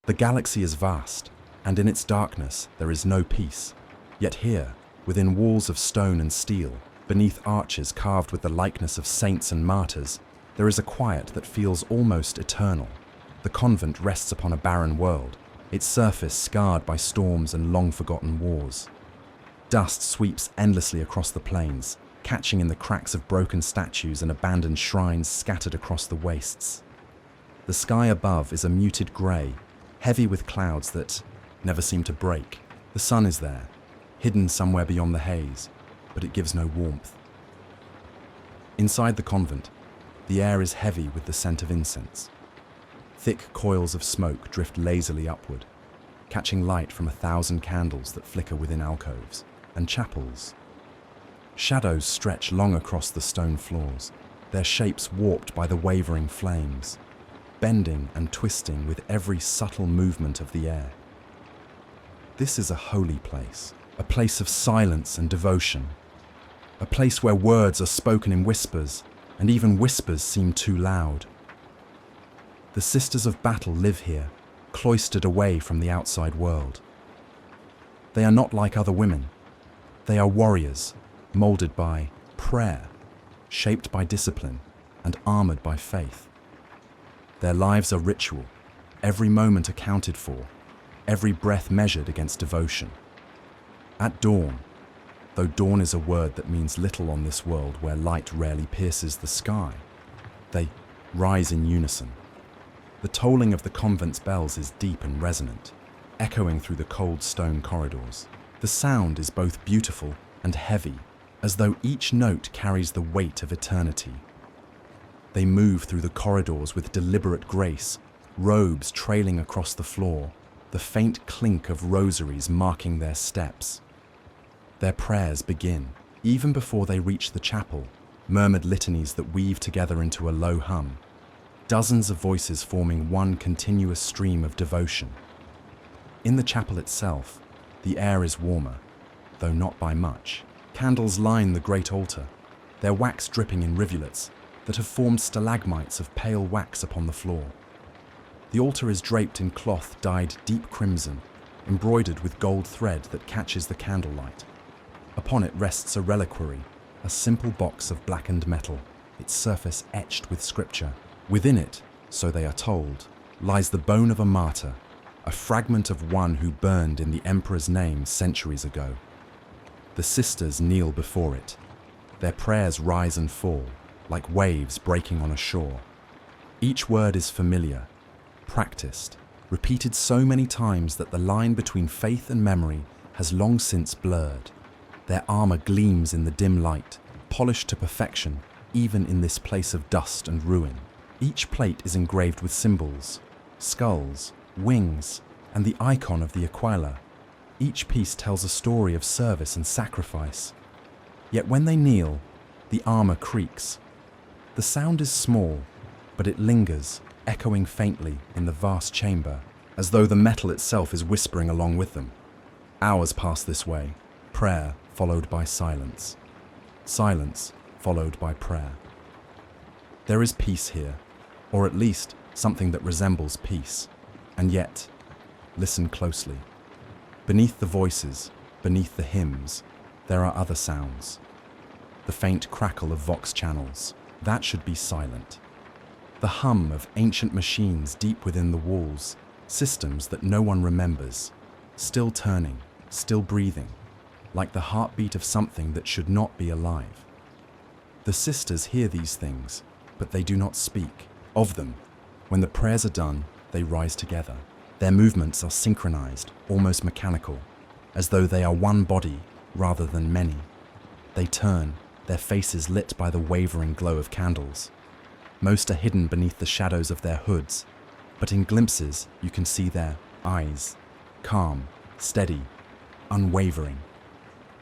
The galaxy is vast, and in its darkness there is no peace. Yet here, within walls of stone and steel, beneath arches carved with the likeness of saints and martyrs, there is a quiet that feels almost eternal. The convent rests upon a barren world, its surface scarred by storms and long-forgotten wars. Dust sweeps endlessly across the plains, catching in the cracks of broken statues and abandoned shrines scattered across the wastes. The sky above is a muted grey, heavy with clouds that never seem to break. The sun is there, hidden somewhere beyond the haze, but it gives no warmth. Inside the convent, the air is heavy with the scent of incense. Thick coils of smoke drift lazily upward, catching light from 1,000 candles that flicker within alcoves and chapels. Shadows stretch long across the stone floors, their shapes warped by the wavering flames, bending and twisting with every subtle movement of the air. This is a holy place, a place of silence and devotion, a place where words are spoken in whispers, and even whispers seem too loud. The Sisters of Battle live here, cloistered away from the outside world. They are not like other women. They are warriors, molded by prayer, shaped by discipline, and armored by faith. Their lives are ritual, every moment accounted for, every breath measured against devotion. At dawn, though dawn is a word that means little on this world where light rarely pierces the sky, they rise in unison. The tolling of the convent's bells is deep and resonant, echoing through the cold stone corridors. The sound is both beautiful and heavy, as though each note carries the weight of eternity. They move through the corridors with deliberate grace, robes trailing across the floor, the faint clink of rosaries marking their steps. Their prayers begin, even before they reach the chapel, murmured litanies that weave together into a low hum, dozens of voices forming one continuous stream of devotion. In the chapel itself, the air is warmer, though not by much. Candles line the great altar, their wax dripping in rivulets that have formed stalagmites of pale wax upon the floor. The altar is draped in cloth dyed deep crimson, embroidered with gold thread that catches the candlelight. Upon it rests a reliquary, a simple box of blackened metal, its surface etched with scripture. Within it, so they are told, lies the bone of a martyr, a fragment of one who burned in the emperor's name centuries ago. The sisters kneel before it. Their prayers rise and fall, like waves breaking on a shore. Each word is familiar, practiced, repeated so many times that the line between faith and memory has long since blurred. Their armor gleams in the dim light, polished to perfection, even in this place of dust and ruin. Each plate is engraved with symbols, skulls, wings, and the icon of the Aquila. Each piece tells a story of service and sacrifice. Yet when they kneel, the armor creaks. The sound is small, but it lingers, echoing faintly in the vast chamber, as though the metal itself is whispering along with them. Hours pass this way, prayer followed by silence. Silence followed by prayer. There is peace here, or at least something that resembles peace. And yet, listen closely. Beneath the voices, beneath the hymns, there are other sounds. The faint crackle of vox channels, that should be silent. The hum of ancient machines deep within the walls, systems that no one remembers, still turning, still breathing, like the heartbeat of something that should not be alive. The sisters hear these things, but they do not speak. Of them, when the prayers are done, they rise together. Their movements are synchronized, almost mechanical, as though they are one body rather than many. They turn, their faces lit by the wavering glow of candles. Most are hidden beneath the shadows of their hoods, but in glimpses you can see their eyes, calm, steady, unwavering.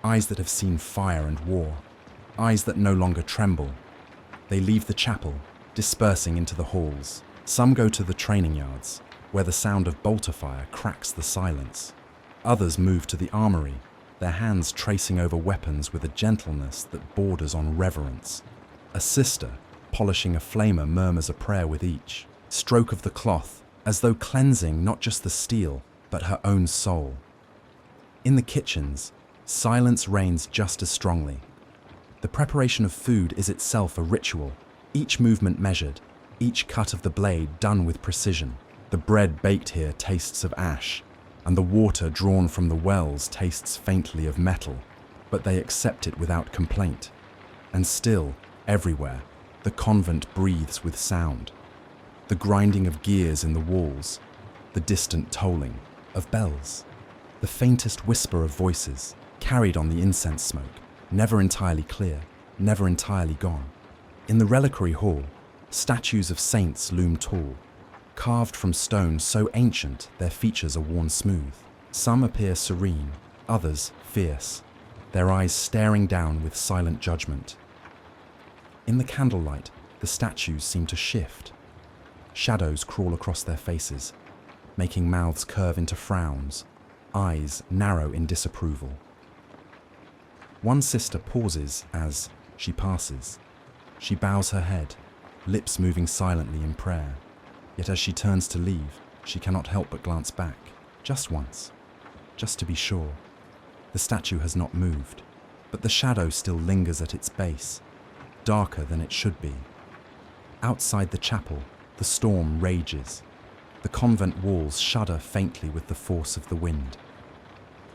Eyes that have seen fire and war, eyes that no longer tremble. They leave the chapel, dispersing into the halls. Some go to the training yards, where the sound of bolter fire cracks the silence. Others move to the armory, their hands tracing over weapons with a gentleness that borders on reverence. A sister, polishing a flamer, murmurs a prayer with each stroke of the cloth, as though cleansing not just the steel, but her own soul. In the kitchens, silence reigns just as strongly. The preparation of food is itself a ritual, each movement measured, each cut of the blade done with precision. The bread baked here tastes of ash, and the water drawn from the wells tastes faintly of metal, but they accept it without complaint. And still, everywhere, the convent breathes with sound. The grinding of gears in the walls, the distant tolling of bells, the faintest whisper of voices carried on the incense smoke, never entirely clear, never entirely gone. In the reliquary hall, statues of saints loom tall, carved from stone so ancient their features are worn smooth. Some appear serene, others fierce, their eyes staring down with silent judgment. In the candlelight, the statues seem to shift. Shadows crawl across their faces, making mouths curve into frowns, eyes narrow in disapproval. One sister pauses as she passes. She bows her head, lips moving silently in prayer. Yet as she turns to leave, she cannot help but glance back, just once, just to be sure. The statue has not moved, but the shadow still lingers at its base, darker than it should be. Outside the chapel, the storm rages. The convent walls shudder faintly with the force of the wind.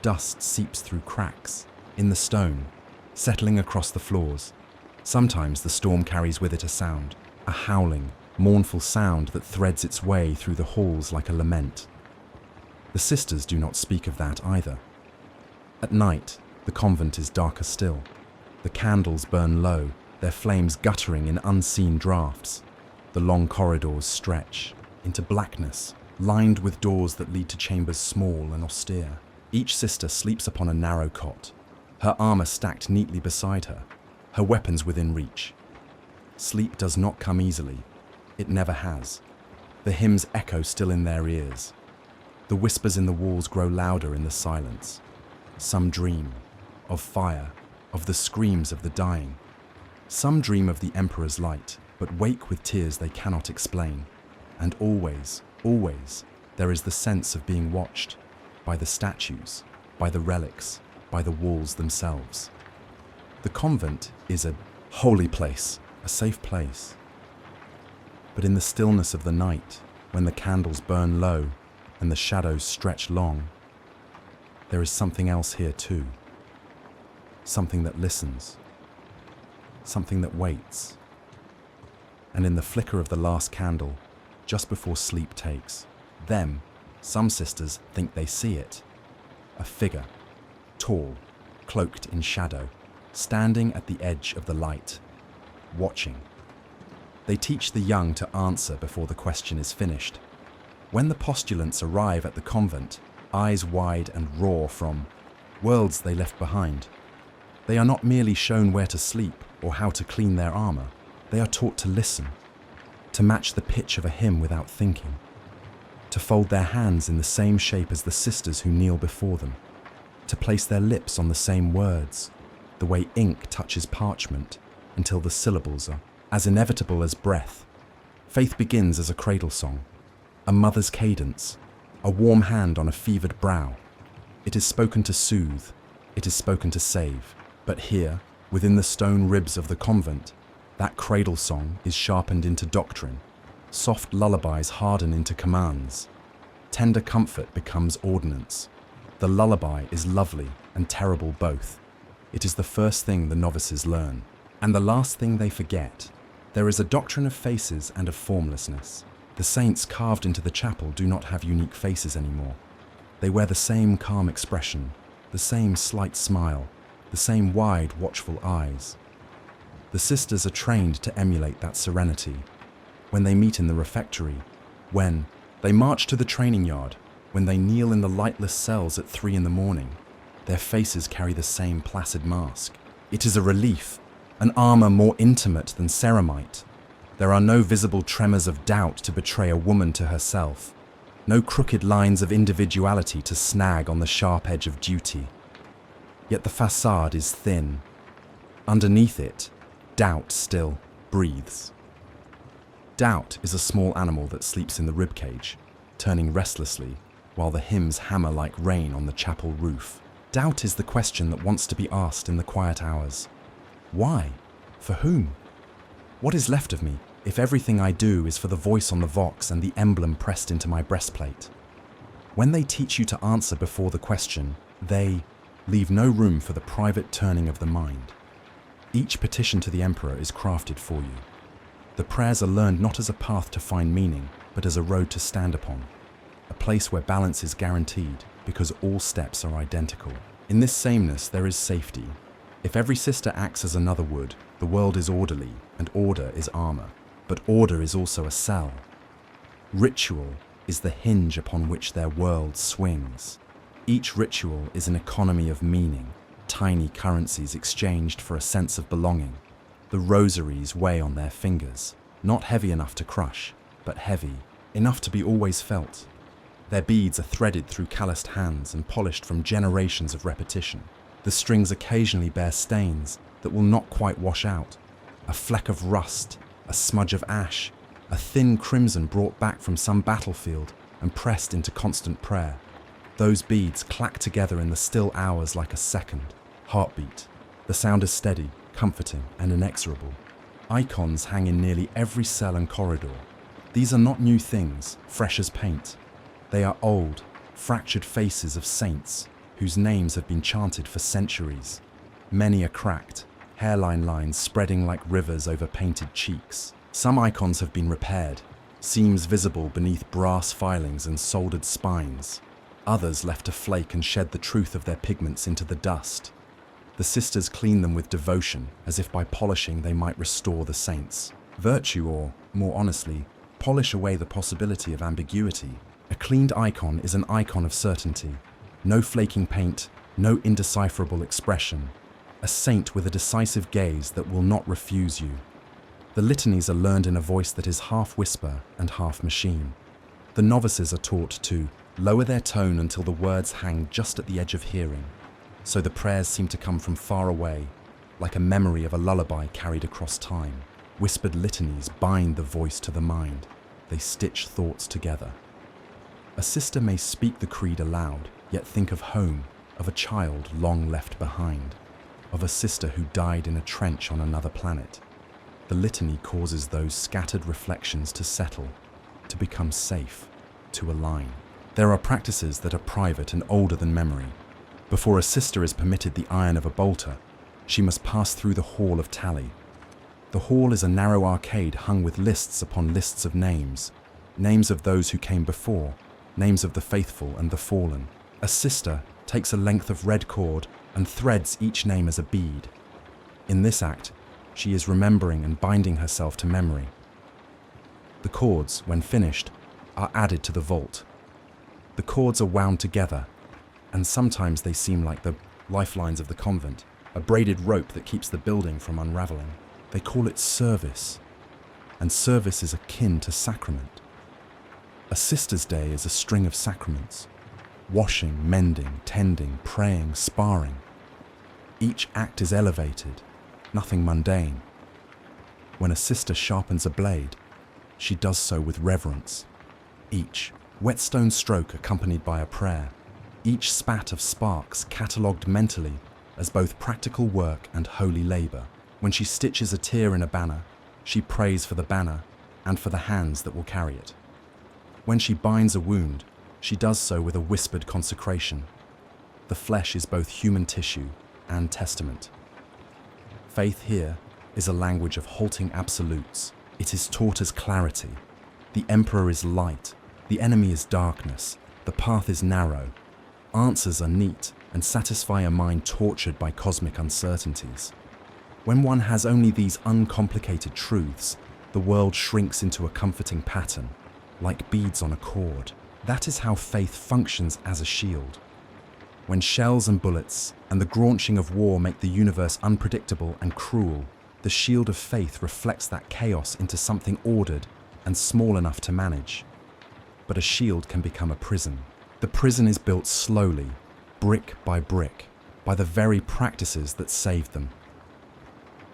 Dust seeps through cracks in the stone, settling across the floors. Sometimes the storm carries with it a sound, a howling, mournful sound that threads its way through the halls like a lament. The sisters do not speak of that either. At night, the convent is darker still. The candles burn low, their flames guttering in unseen draughts. The long corridors stretch into blackness, lined with doors that lead to chambers small and austere. Each sister sleeps upon a narrow cot, her armor stacked neatly beside her, her weapons within reach. Sleep does not come easily. It never has. The hymns echo still in their ears. The whispers in the walls grow louder in the silence. Some dream of fire, of the screams of the dying. Some dream of the Emperor's light, but wake with tears they cannot explain. And always, always, there is the sense of being watched by the statues, by the relics, by the walls themselves. The convent is a holy place, a safe place. But in the stillness of the night, when the candles burn low and the shadows stretch long, there is something else here too. Something that listens, something that waits. And in the flicker of the last candle, just before sleep takes, some sisters think they see it. A figure, tall, cloaked in shadow, standing at the edge of the light, watching. They teach the young to answer before the question is finished. When the postulants arrive at the convent, eyes wide and raw from worlds they left behind, they are not merely shown where to sleep or how to clean their armor. They are taught to listen, to match the pitch of a hymn without thinking, to fold their hands in the same shape as the sisters who kneel before them, to place their lips on the same words, the way ink touches parchment, until the syllables are as inevitable as breath. Faith begins as a cradle song, a mother's cadence, a warm hand on a fevered brow. It is spoken to soothe, it is spoken to save. But here, within the stone ribs of the convent, that cradle song is sharpened into doctrine. Soft lullabies harden into commands. Tender comfort becomes ordinance. The lullaby is lovely and terrible both. It is the first thing the novices learn, and the last thing they forget. There is a doctrine of faces and of formlessness. The saints carved into the chapel do not have unique faces anymore. They wear the same calm expression, the same slight smile, the same wide, watchful eyes. The sisters are trained to emulate that serenity. When they meet in the refectory, when they march to the training yard, when they kneel in the lightless cells at 3 a.m, their faces carry the same placid mask. It is a relief, an armor more intimate than ceramite. There are no visible tremors of doubt to betray a woman to herself, no crooked lines of individuality to snag on the sharp edge of duty. Yet the facade is thin. Underneath it, doubt still breathes. Doubt is a small animal that sleeps in the ribcage. turning restlessly, while the hymns hammer like rain on the chapel roof. Doubt is the question that wants to be asked in the quiet hours. Why? For whom? What is left of me if everything I do is for the voice on the vox and the emblem pressed into my breastplate? When they teach you to answer before the question, they leave no room for the private turning of the mind. Each petition to the emperor is crafted for you. The prayers are learned not as a path to find meaning, but as a road to stand upon, a place where balance is guaranteed because all steps are identical. In this sameness there is safety. If every sister acts as another would, the world is orderly, and order is armor. But order is also a cell. Ritual is the hinge upon which their world swings. Each ritual is an economy of meaning, tiny currencies exchanged for a sense of belonging. The rosaries weigh on their fingers, not heavy enough to crush, but heavy enough to be always felt. Their beads are threaded through calloused hands and polished from generations of repetition. The strings occasionally bear stains that will not quite wash out. A fleck of rust, a smudge of ash, a thin crimson brought back from some battlefield and pressed into constant prayer. Those beads clack together in the still hours like a second heartbeat. The sound is steady, comforting, and inexorable. Icons hang in nearly every cell and corridor. These are not new things, fresh as paint. They are old, fractured faces of saints whose names have been chanted for centuries. Many are cracked, hairline lines spreading like rivers over painted cheeks. Some icons have been repaired, seams visible beneath brass filings and soldered spines. Others left to flake and shed the truth of their pigments into the dust. The sisters clean them with devotion, as if by polishing they might restore the saints. Virtue, or, more honestly, polish away the possibility of ambiguity. A cleaned icon is an icon of certainty. No flaking paint, no indecipherable expression. A saint with a decisive gaze that will not refuse you. The litanies are learned in a voice that is half whisper and half machine. The novices are taught to lower their tone until the words hang just at the edge of hearing, so the prayers seem to come from far away, like a memory of a lullaby carried across time. Whispered litanies bind the voice to the mind. They stitch thoughts together. A sister may speak the creed aloud, yet think of home, of a child long left behind, of a sister who died in a trench on another planet. The litany causes those scattered reflections to settle, to become safe, to align. There are practices that are private and older than memory. Before a sister is permitted the iron of a bolter, she must pass through the hall of tally. The hall is a narrow arcade hung with lists upon lists of names, names of those who came before, names of the faithful and the fallen. A sister takes a length of red cord and threads each name as a bead. In this act, she is remembering and binding herself to memory. The cords, when finished, are added to the vault. The cords are wound together, and sometimes they seem like the lifelines of the convent, a braided rope that keeps the building from unraveling. They call it service, and service is akin to sacrament. A sister's day is a string of sacraments: washing, mending, tending, praying, sparring. Each act is elevated, nothing mundane. When a sister sharpens a blade, she does so with reverence. Each whetstone stroke accompanied by a prayer, each spat of sparks catalogued mentally as both practical work and holy labor. When she stitches a tear in a banner, she prays for the banner and for the hands that will carry it. When she binds a wound, she does so with a whispered consecration. The flesh is both human tissue and testament. Faith here is a language of halting absolutes. It is taught as clarity. The emperor is light, the enemy is darkness, the path is narrow. Answers are neat and satisfy a mind tortured by cosmic uncertainties. When one has only these uncomplicated truths, the world shrinks into a comforting pattern, like beads on a cord. That is how faith functions as a shield. When shells and bullets and the graunching of war make the universe unpredictable and cruel, the shield of faith reflects that chaos into something ordered and small enough to manage. But a shield can become a prison. The prison is built slowly, brick by brick, by the very practices that saved them.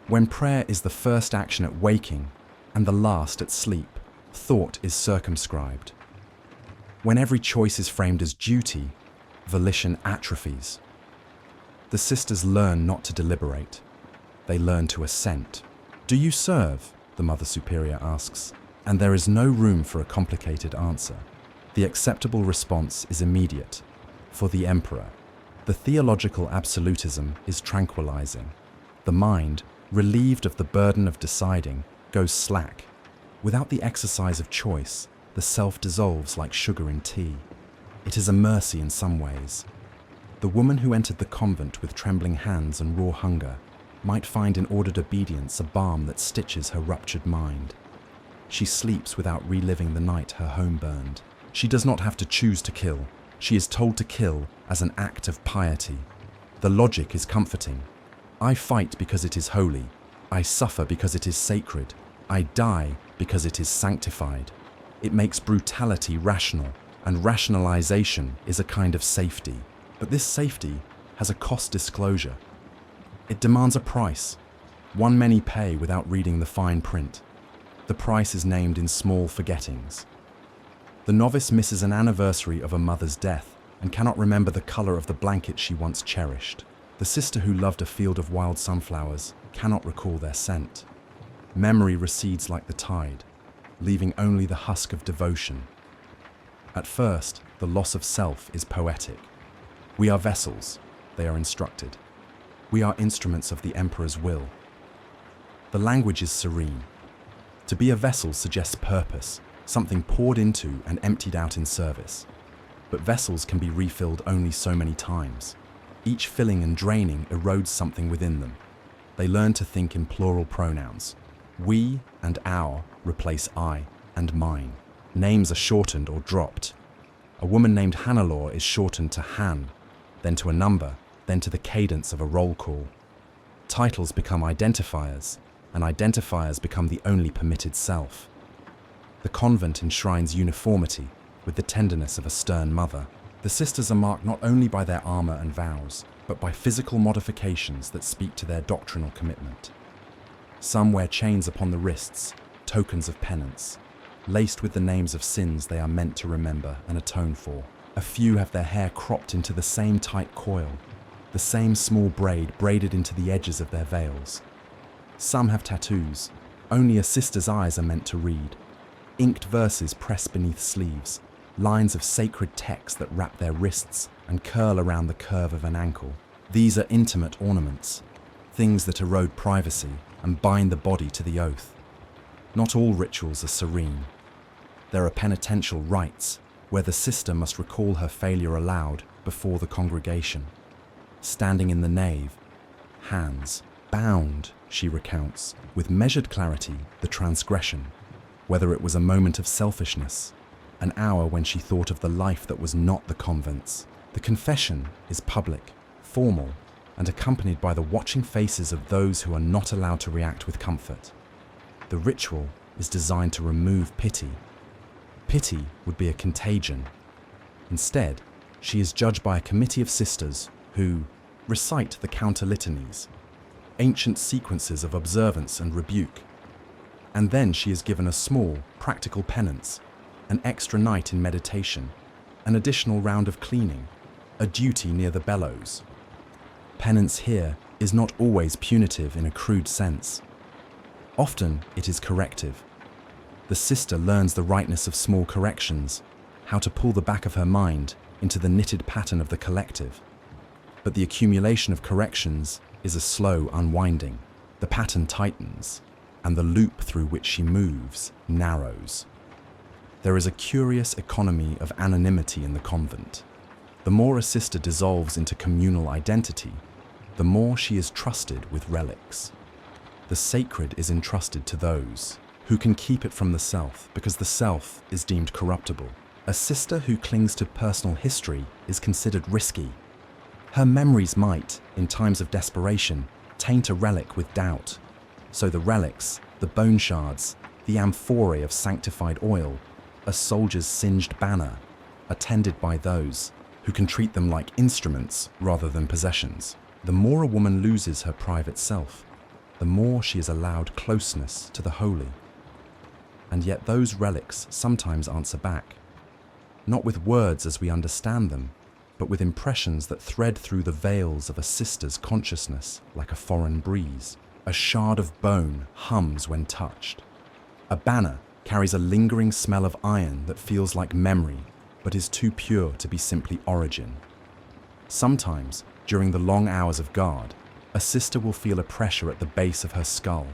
When prayer is the first action at waking and the last at sleep, thought is circumscribed. When every choice is framed as duty, volition atrophies. The sisters learn not to deliberate. They learn to assent. "Do you serve?" the Mother Superior asks, and there is no room for a complicated answer. The acceptable response is immediate. For the Emperor, the theological absolutism is tranquilizing. The mind, relieved of the burden of deciding, goes slack. Without the exercise of choice, the self dissolves like sugar in tea. It is a mercy in some ways. The woman who entered the convent with trembling hands and raw hunger might find in ordered obedience a balm that stitches her ruptured mind. She sleeps without reliving the night her home burned. She does not have to choose to kill. She is told to kill as an act of piety. The logic is comforting. I fight because it is holy. I suffer because it is sacred. I die because it is sanctified. It makes brutality rational, and rationalization is a kind of safety. But this safety has a cost disclosure. It demands a price, one many pay without reading the fine print. The price is named in small forgettings. The novice misses an anniversary of a mother's death and cannot remember the color of the blanket she once cherished. The sister who loved a field of wild sunflowers cannot recall their scent. Memory recedes like the tide, leaving only the husk of devotion. At first, the loss of self is poetic. We are vessels, they are instructed. We are instruments of the Emperor's will. The language is serene. To be a vessel suggests purpose, something poured into and emptied out in service. But vessels can be refilled only so many times. Each filling and draining erodes something within them. They learn to think in plural pronouns. We and our replace I and mine. Names are shortened or dropped. A woman named Hannelore is shortened to Han, then to a number, then to the cadence of a roll call. Titles become identifiers, and identifiers become the only permitted self. The convent enshrines uniformity with the tenderness of a stern mother. The sisters are marked not only by their armor and vows, but by physical modifications that speak to their doctrinal commitment. Some wear chains upon the wrists, tokens of penance, laced with the names of sins they are meant to remember and atone for. A few have their hair cropped into the same tight coil, the same small braid braided into the edges of their veils. Some have tattoos. Only a sister's eyes are meant to read. Inked verses pressed beneath sleeves, lines of sacred text that wrap their wrists and curl around the curve of an ankle. These are intimate ornaments, things that erode privacy and bind the body to the oath. Not all rituals are serene. There are penitential rites where the sister must recall her failure aloud before the congregation. Standing in the nave, hands bound, she recounts, with measured clarity, the transgression, whether it was a moment of selfishness, an hour when she thought of the life that was not the convent's. The confession is public, formal, and accompanied by the watching faces of those who are not allowed to react with comfort. The ritual is designed to remove pity. Pity would be a contagion. Instead, she is judged by a committee of sisters who recite the counter-litanies, ancient sequences of observance and rebuke. And then she is given a small, practical penance, an extra night in meditation, an additional round of cleaning, a duty near the bellows. Penance here is not always punitive in a crude sense. Often it is corrective. The sister learns the rightness of small corrections, how to pull the back of her mind into the knitted pattern of the collective. But the accumulation of corrections is a slow unwinding. The pattern tightens, and the loop through which she moves narrows. There is a curious economy of anonymity in the convent. The more a sister dissolves into communal identity, the more she is trusted with relics. The sacred is entrusted to those who can keep it from the self, because the self is deemed corruptible. A sister who clings to personal history is considered risky. Her memories might, in times of desperation, taint a relic with doubt. So the relics, the bone shards, the amphorae of sanctified oil, a soldier's singed banner, are tended by those who can treat them like instruments rather than possessions. The more a woman loses her private self, the more she is allowed closeness to the holy. And yet those relics sometimes answer back. not with words as we understand them, but with impressions that thread through the veils of a sister's consciousness like a foreign breeze. A shard of bone hums when touched. A banner carries a lingering smell of iron that feels like memory, but is too pure to be simply origin. Sometimes, during the long hours of guard, a sister will feel a pressure at the base of her skull,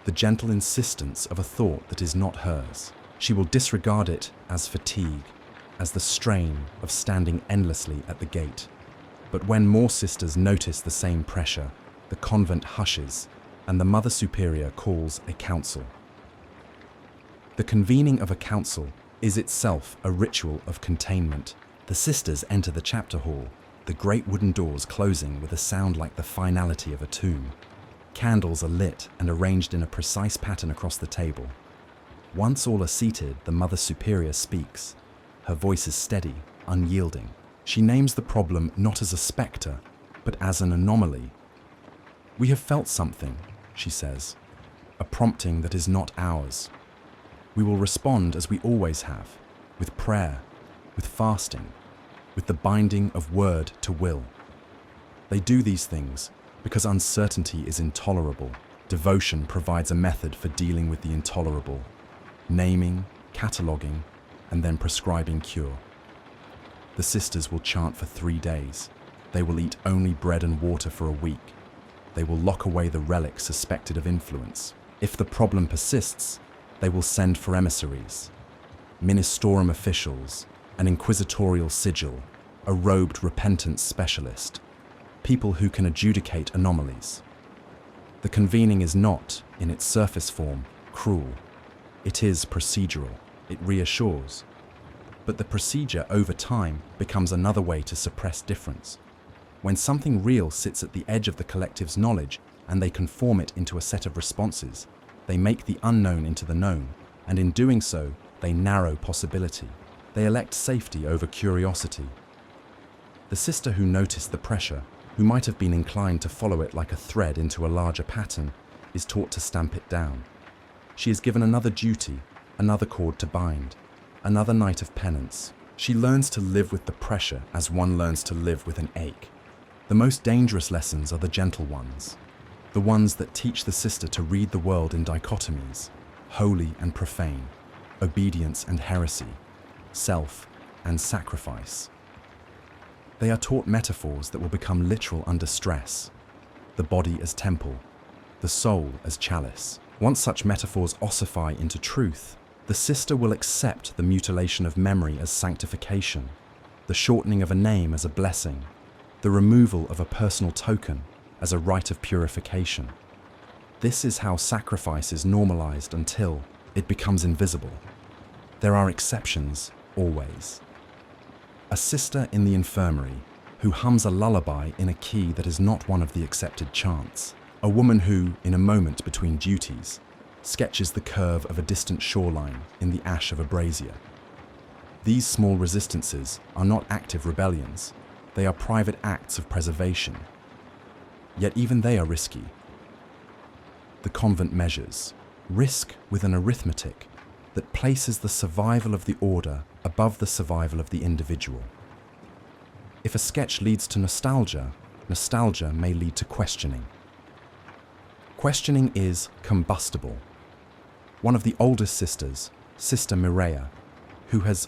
the gentle insistence of a thought that is not hers. She will disregard it as fatigue, as the strain of standing endlessly at the gate. But when more sisters notice the same pressure, the convent hushes, and the Mother Superior calls a council. The convening of a council is itself a ritual of containment. The sisters enter the chapter hall, the great wooden doors closing with a sound like the finality of a tomb. Candles are lit and arranged in a precise pattern across the table. Once all are seated, the Mother Superior speaks. Her voice is steady, unyielding. She names the problem not as a spectre, but as an anomaly. "We have felt something," she says, "a prompting that is not ours. We will respond as we always have, with prayer, with fasting, with the binding of word to will." They do these things because uncertainty is intolerable. Devotion provides a method for dealing with the intolerable, naming, cataloguing, and then prescribing cure. The sisters will chant for 3 days. They will eat only bread and water for a week. They will lock away the relic suspected of influence. If the problem persists, they will send for emissaries, ministorum officials, an inquisitorial sigil, a robed repentance specialist, people who can adjudicate anomalies. The convening is not, in its surface form, cruel. It is procedural. It reassures. But the procedure over time becomes another way to suppress difference. When something real sits at the edge of the collective's knowledge and they conform it into a set of responses, they make the unknown into the known, and in doing so, they narrow possibility. They elect safety over curiosity. The sister who noticed the pressure, who might have been inclined to follow it like a thread into a larger pattern, is taught to stamp it down. She is given another duty, another cord to bind, another night of penance. She learns to live with the pressure as one learns to live with an ache. The most dangerous lessons are the gentle ones, the ones that teach the sister to read the world in dichotomies, holy and profane, obedience and heresy, self and sacrifice. They are taught metaphors that will become literal under stress, the body as temple, the soul as chalice. Once such metaphors ossify into truth, the sister will accept the mutilation of memory as sanctification, the shortening of a name as a blessing, the removal of a personal token as a rite of purification. This is how sacrifice is normalized until it becomes invisible. There are exceptions, always. A sister in the infirmary who hums a lullaby in a key that is not one of the accepted chants. A woman who, in a moment between duties, sketches the curve of a distant shoreline in the ash of a brazier. These small resistances are not active rebellions, they are private acts of preservation. Yet even they are risky. The convent measures risk with an arithmetic that places the survival of the order above the survival of the individual. If a sketch leads to nostalgia, nostalgia may lead to questioning. Questioning is combustible. One of the oldest sisters, Sister Mireia, who has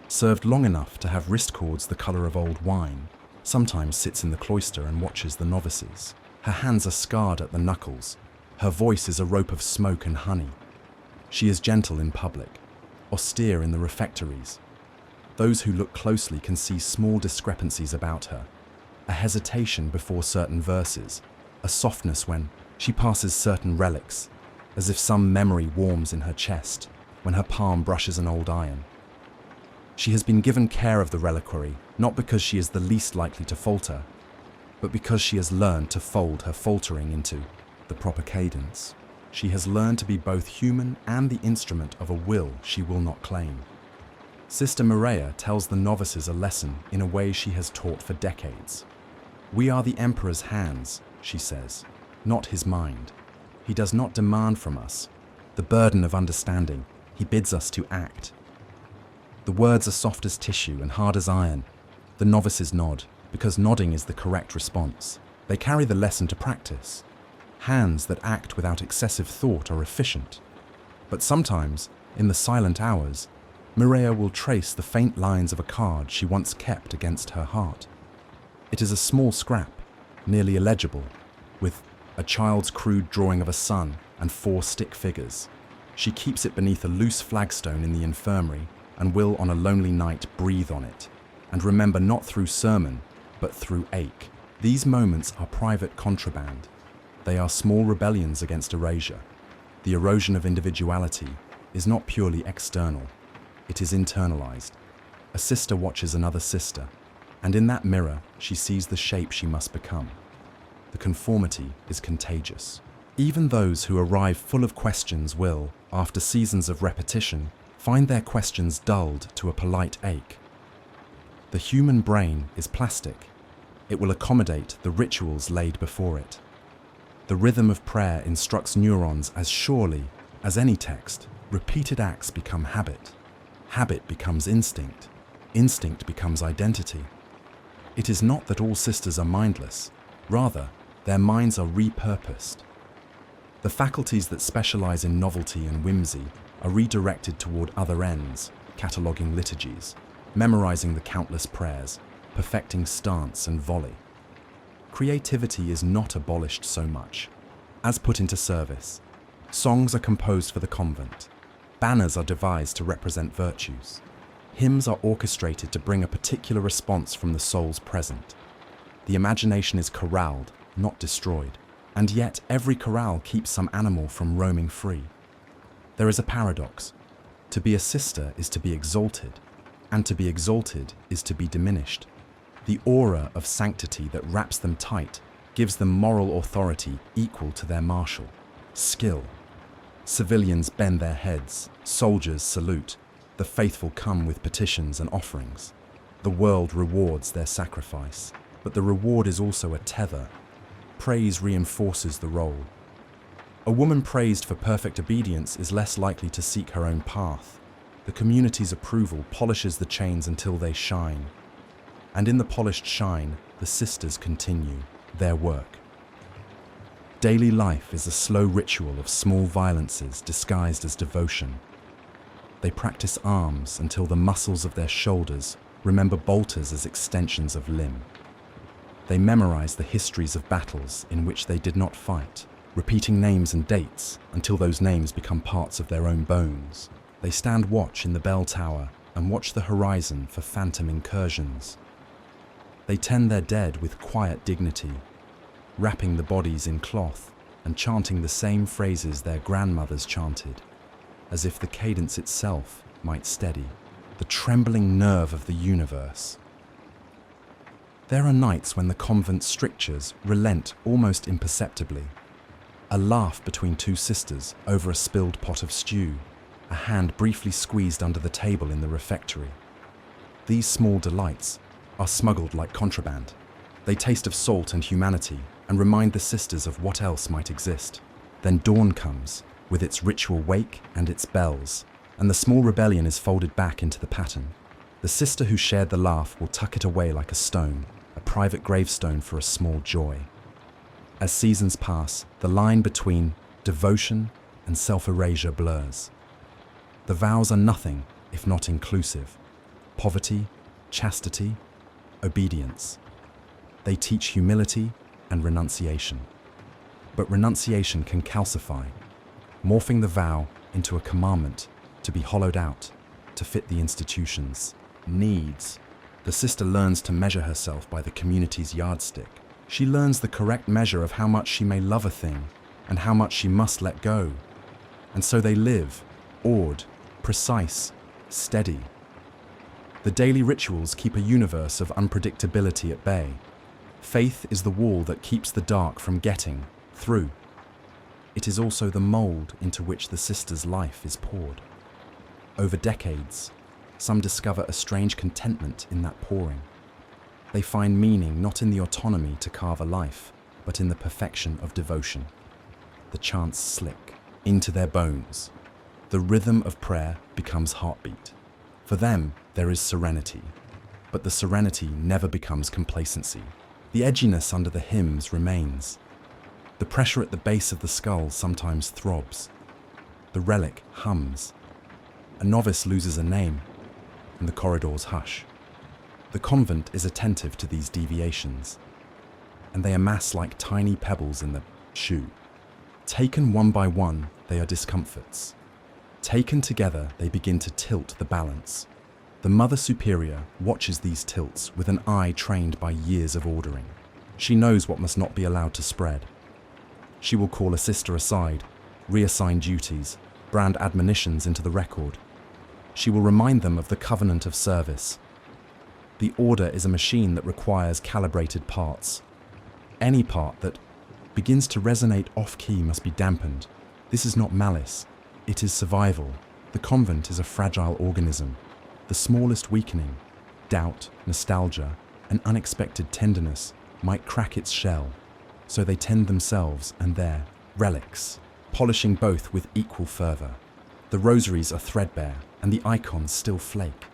served long enough to have wrist cords the colour of old wine, sometimes sits in the cloister and watches the novices. Her hands are scarred at the knuckles. Her voice is a rope of smoke and honey. She is gentle in public, austere in the refectories. Those who look closely can see small discrepancies about her, a hesitation before certain verses, a softness when she passes certain relics, as if some memory warms in her chest when her palm brushes an old iron. She has been given care of the reliquary, not because she is the least likely to falter, but because she has learned to fold her faltering into the proper cadence. She has learned to be both human and the instrument of a will she will not claim. Sister Mireia tells the novices a lesson in a way she has taught for decades. "We are the Emperor's hands," she says, "not his mind. He does not demand from us the burden of understanding. He bids us to act." The words are soft as tissue and hard as iron. The novices nod, because nodding is the correct response. They carry the lesson to practice. Hands that act without excessive thought are efficient. But sometimes, in the silent hours, Mireia will trace the faint lines of a card she once kept against her heart. It is a small scrap, nearly illegible, with a child's crude drawing of a sun and 4 stick figures. She keeps it beneath a loose flagstone in the infirmary and will on a lonely night breathe on it and remember not through sermon, but through ache. These moments are private contraband. They are small rebellions against erasure. The erosion of individuality is not purely external. It is internalized. A sister watches another sister, and in that mirror, she sees the shape she must become. The conformity is contagious. Even those who arrive full of questions will, after seasons of repetition, find their questions dulled to a polite ache. The human brain is plastic. It will accommodate the rituals laid before it. The rhythm of prayer instructs neurons as surely as any text. Repeated acts become habit. Habit becomes instinct. Instinct becomes identity. It is not that all sisters are mindless. Rather, their minds are repurposed. The faculties that specialize in novelty and whimsy are redirected toward other ends, cataloging liturgies, memorizing the countless prayers, perfecting stance and volley. Creativity is not abolished so much as put into service. Songs are composed for the convent. Banners are devised to represent virtues. Hymns are orchestrated to bring a particular response from the souls present. The imagination is corralled, not destroyed, and yet every corral keeps some animal from roaming free. There is a paradox. To be a sister is to be exalted, and to be exalted is to be diminished. The aura of sanctity that wraps them tight gives them moral authority equal to their martial skill. Civilians bend their heads, soldiers salute, the faithful come with petitions and offerings. The world rewards their sacrifice, but the reward is also a tether. Praise reinforces the role. A woman praised for perfect obedience is less likely to seek her own path. The community's approval polishes the chains until they shine. And in the polished shine, the sisters continue their work. Daily life is a slow ritual of small violences disguised as devotion. They practice arms until the muscles of their shoulders remember bolters as extensions of limb. They memorize the histories of battles in which they did not fight, repeating names and dates until those names become parts of their own bones. They stand watch in the bell tower and watch the horizon for phantom incursions. They tend their dead with quiet dignity, wrapping the bodies in cloth and chanting the same phrases their grandmothers chanted, as if the cadence itself might steady the trembling nerve of the universe. There are nights when the convent strictures relent almost imperceptibly. A laugh between two sisters over a spilled pot of stew, a hand briefly squeezed under the table in the refectory. These small delights are smuggled like contraband. They taste of salt and humanity and remind the sisters of what else might exist. Then dawn comes, with its ritual wake and its bells, and the small rebellion is folded back into the pattern. The sister who shared the laugh will tuck it away like a stone, a private gravestone for a small joy. As seasons pass, the line between devotion and self-erasure blurs. The vows are nothing if not inclusive. Poverty, chastity, obedience. They teach humility and renunciation. But renunciation can calcify, morphing the vow into a commandment to be hollowed out to fit the institution's needs. The sister learns to measure herself by the community's yardstick. She learns the correct measure of how much she may love a thing and how much she must let go. And so they live, awed, precise, steady. The daily rituals keep a universe of unpredictability at bay. Faith is the wall that keeps the dark from getting through. It is also the mold into which the sister's life is poured. Over decades, some discover a strange contentment in that pouring. They find meaning not in the autonomy to carve a life, but in the perfection of devotion. The chants slick into their bones. The rhythm of prayer becomes heartbeat. For them, there is serenity, but the serenity never becomes complacency. The edginess under the hymns remains. The pressure at the base of the skull sometimes throbs. The relic hums. A novice loses a name, and the corridors hush. The convent is attentive to these deviations, and they amass like tiny pebbles in the shoe. Taken one by one, they are discomforts. Taken together, they begin to tilt the balance. The Mother Superior watches these tilts with an eye trained by years of ordering. She knows what must not be allowed to spread. She will call a sister aside, reassign duties, brand admonitions into the record. She will remind them of the covenant of service. The order is a machine that requires calibrated parts. Any part that begins to resonate off-key must be dampened. This is not malice, it is survival. The convent is a fragile organism. The smallest weakening, doubt, nostalgia, and unexpected tenderness might crack its shell, so they tend themselves and their relics, polishing both with equal fervor. The rosaries are threadbare, and the icons still flake.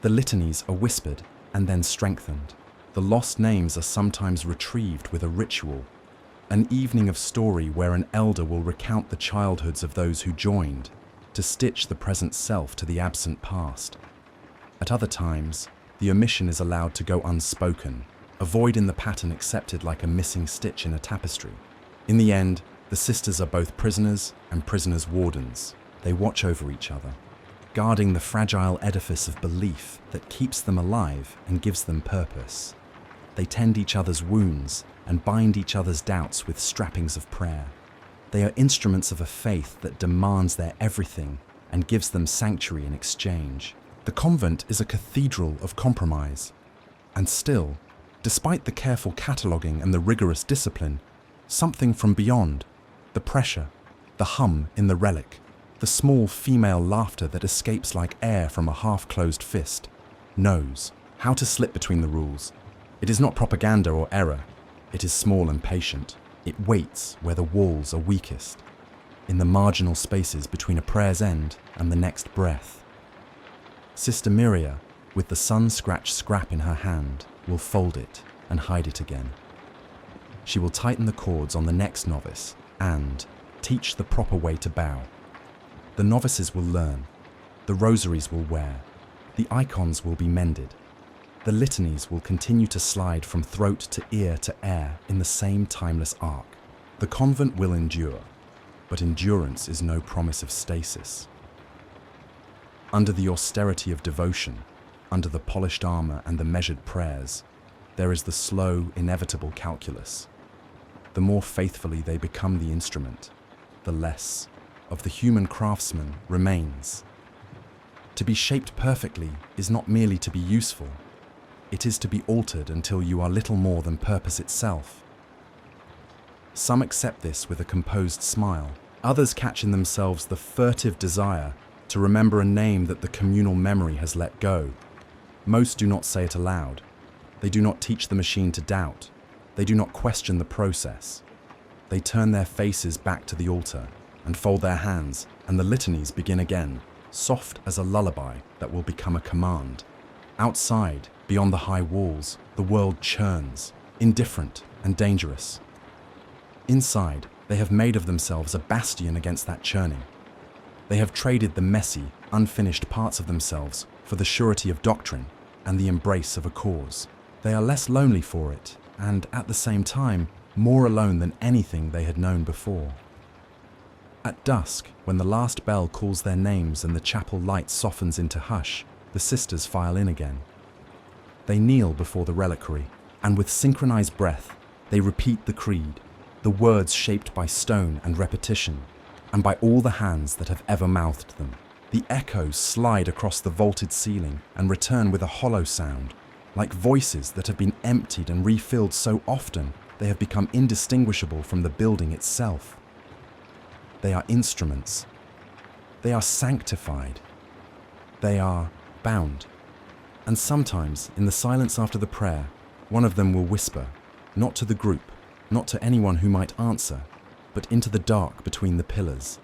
The litanies are whispered and then strengthened. The lost names are sometimes retrieved with a ritual, an evening of story where an elder will recount the childhoods of those who joined, to stitch the present self to the absent past. At other times, the omission is allowed to go unspoken, a void in the pattern accepted like a missing stitch in a tapestry. In the end, the sisters are both prisoners and prisoners' wardens. They watch over each other, guarding the fragile edifice of belief that keeps them alive and gives them purpose. They tend each other's wounds and bind each other's doubts with strappings of prayer. They are instruments of a faith that demands their everything and gives them sanctuary in exchange. The convent is a cathedral of compromise. And still, despite the careful cataloguing and the rigorous discipline, something from beyond, the pressure, the hum in the relic, the small female laughter that escapes like air from a half-closed fist, knows how to slip between the rules. It is not propaganda or error. It is small and patient. It waits where the walls are weakest, in the marginal spaces between a prayer's end and the next breath. Sister Miria, with the sun-scratched scrap in her hand, will fold it and hide it again. She will tighten the cords on the next novice and teach the proper way to bow. The novices will learn. The rosaries will wear. The icons will be mended. The litanies will continue to slide from throat to ear to air in the same timeless arc. The convent will endure, but endurance is no promise of stasis. Under the austerity of devotion, under the polished armor and the measured prayers, there is the slow, inevitable calculus. The more faithfully they become the instrument, the less of the human craftsman remains. To be shaped perfectly is not merely to be useful. It is to be altered until you are little more than purpose itself. Some accept this with a composed smile. Others catch in themselves the furtive desire to remember a name that the communal memory has let go. Most do not say it aloud. They do not teach the machine to doubt. They do not question the process. They turn their faces back to the altar and fold their hands, and the litanies begin again, soft as a lullaby that will become a command. Outside, beyond the high walls, the world churns, indifferent and dangerous. Inside, they have made of themselves a bastion against that churning. They have traded the messy, unfinished parts of themselves for the surety of doctrine and the embrace of a cause. They are less lonely for it, and at the same time, more alone than anything they had known before. At dusk, when the last bell calls their names and the chapel light softens into hush, the sisters file in again. They kneel before the reliquary, and with synchronized breath, they repeat the creed, the words shaped by stone and repetition, and by all the hands that have ever mouthed them. The echoes slide across the vaulted ceiling and return with a hollow sound, like voices that have been emptied and refilled so often they have become indistinguishable from the building itself. They are instruments. They are sanctified. They are bound. And sometimes, in the silence after the prayer, one of them will whisper, not to the group, not to anyone who might answer, but into the dark between the pillars,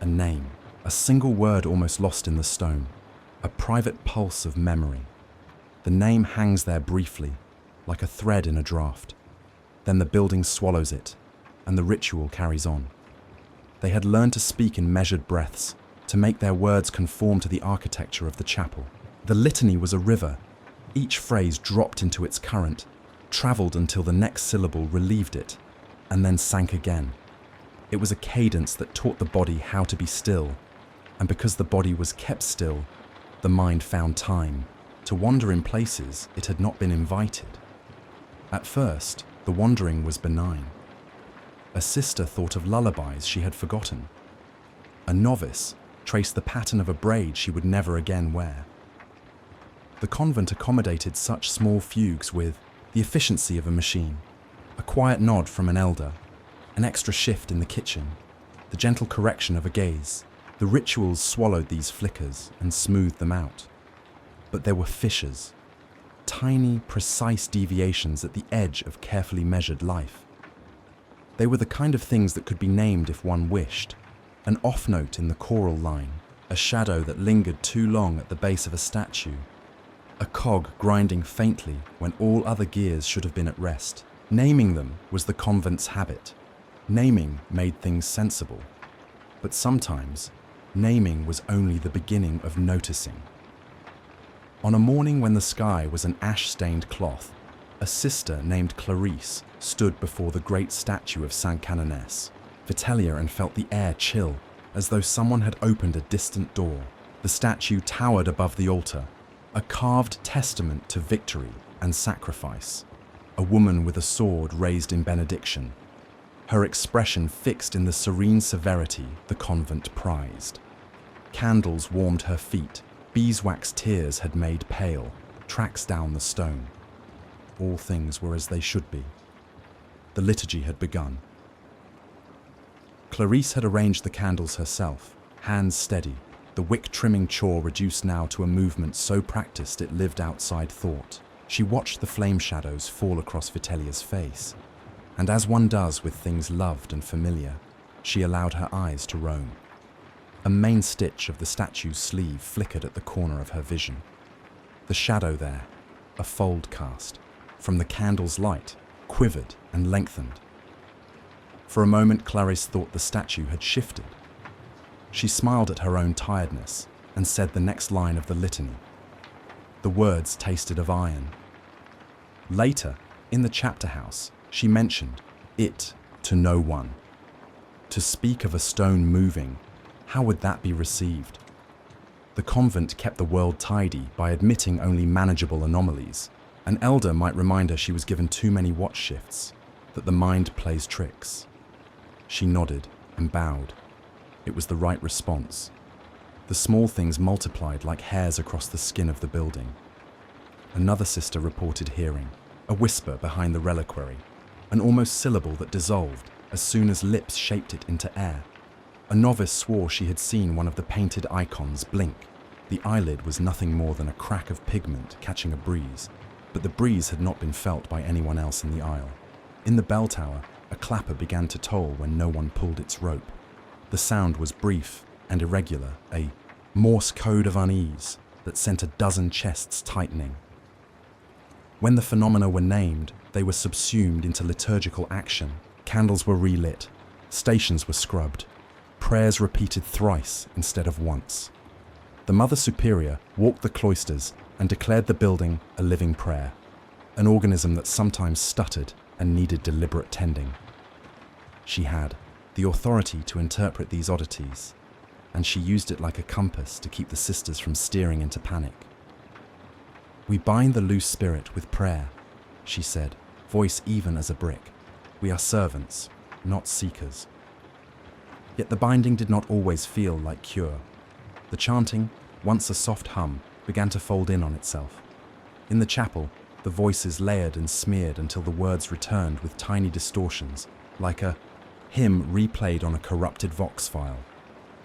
a name, a single word almost lost in the stone, a private pulse of memory. The name hangs there briefly, like a thread in a draft. Then the building swallows it, and the ritual carries on. They had learned to speak in measured breaths, to make their words conform to the architecture of the chapel. The litany was a river. Each phrase dropped into its current, travelled until the next syllable relieved it, and then sank again. It was a cadence that taught the body how to be still, and because the body was kept still, the mind found time to wander in places it had not been invited. At first, the wandering was benign. A sister thought of lullabies she had forgotten. A novice traced the pattern of a braid she would never again wear. The convent accommodated such small fugues with the efficiency of a machine, a quiet nod from an elder, an extra shift in the kitchen, the gentle correction of a gaze. The rituals swallowed these flickers and smoothed them out. But there were fissures, tiny, precise deviations at the edge of carefully measured life. They were the kind of things that could be named if one wished. An off note in the choral line, a shadow that lingered too long at the base of a statue, a cog grinding faintly when all other gears should have been at rest. Naming them was the convent's habit. Naming made things sensible. But sometimes, naming was only the beginning of noticing. On a morning when the sky was an ash-stained cloth, a sister named Clarice stood before the great statue of Saint Canoness, Vitellia, and felt the air chill, as though someone had opened a distant door. The statue towered above the altar, a carved testament to victory and sacrifice, a woman with a sword raised in benediction, her expression fixed in the serene severity the convent prized. Candles warmed her feet, beeswax tears had made pale tracks down the stone. All things were as they should be. The liturgy had begun. Clarice had arranged the candles herself, hands steady, the wick trimming chore reduced now to a movement so practiced it lived outside thought. She watched the flame shadows fall across Vitellia's face, and as one does with things loved and familiar, she allowed her eyes to roam. A main stitch of the statue's sleeve flickered at the corner of her vision. The shadow there, a fold cast, from the candle's light, quivered and lengthened. For a moment Clarice thought the statue had shifted. She smiled at her own tiredness and said the next line of the litany. The words tasted of iron. Later, in the chapter house, she mentioned it to no one. To speak of a stone moving, how would that be received? The convent kept the world tidy by admitting only manageable anomalies. An elder might remind her she was given too many watch shifts, that the mind plays tricks. She nodded and bowed. It was the right response. The small things multiplied like hairs across the skin of the building. Another sister reported hearing, a whisper behind the reliquary, an almost syllable that dissolved as soon as lips shaped it into air. A novice swore she had seen one of the painted icons blink. The eyelid was nothing more than a crack of pigment catching a breeze, but the breeze had not been felt by anyone else in the aisle. In the bell tower, a clapper began to toll when no one pulled its rope. The sound was brief and irregular, a Morse code of unease that sent a dozen chests tightening. When the phenomena were named, they were subsumed into liturgical action. Candles were relit, stations were scrubbed, prayers repeated thrice instead of once. The Mother Superior walked the cloisters and declared the building a living prayer, an organism that sometimes stuttered and needed deliberate tending. She had the authority to interpret these oddities, and she used it like a compass to keep the sisters from steering into panic. "We bind the loose spirit with prayer," she said, voice even as a brick. "We are servants, not seekers." Yet the binding did not always feel like cure. The chanting, once a soft hum, began to fold in on itself. In the chapel, the voices layered and smeared until the words returned with tiny distortions, like a hymn replayed on a corrupted Vox file.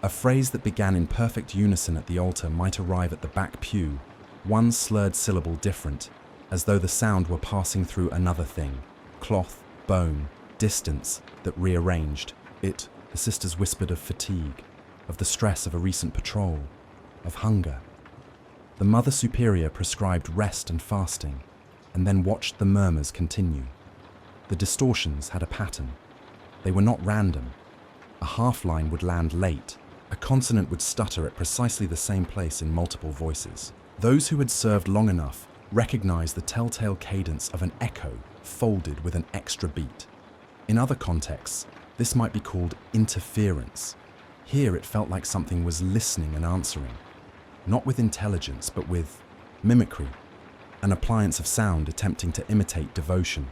A phrase that began in perfect unison at the altar might arrive at the back pew, one slurred syllable different, as though the sound were passing through another thing, cloth, bone, distance, that rearranged. The sisters whispered of fatigue, of the stress of a recent patrol, of hunger. The Mother Superior prescribed rest and fasting, and then watched the murmurs continue. The distortions had a pattern. They were not random. A half line would land late. A consonant would stutter at precisely the same place in multiple voices. Those who had served long enough recognized the telltale cadence of an echo folded with an extra beat. In other contexts, this might be called interference. Here it felt like something was listening and answering, not with intelligence, but with mimicry, an appliance of sound attempting to imitate devotion.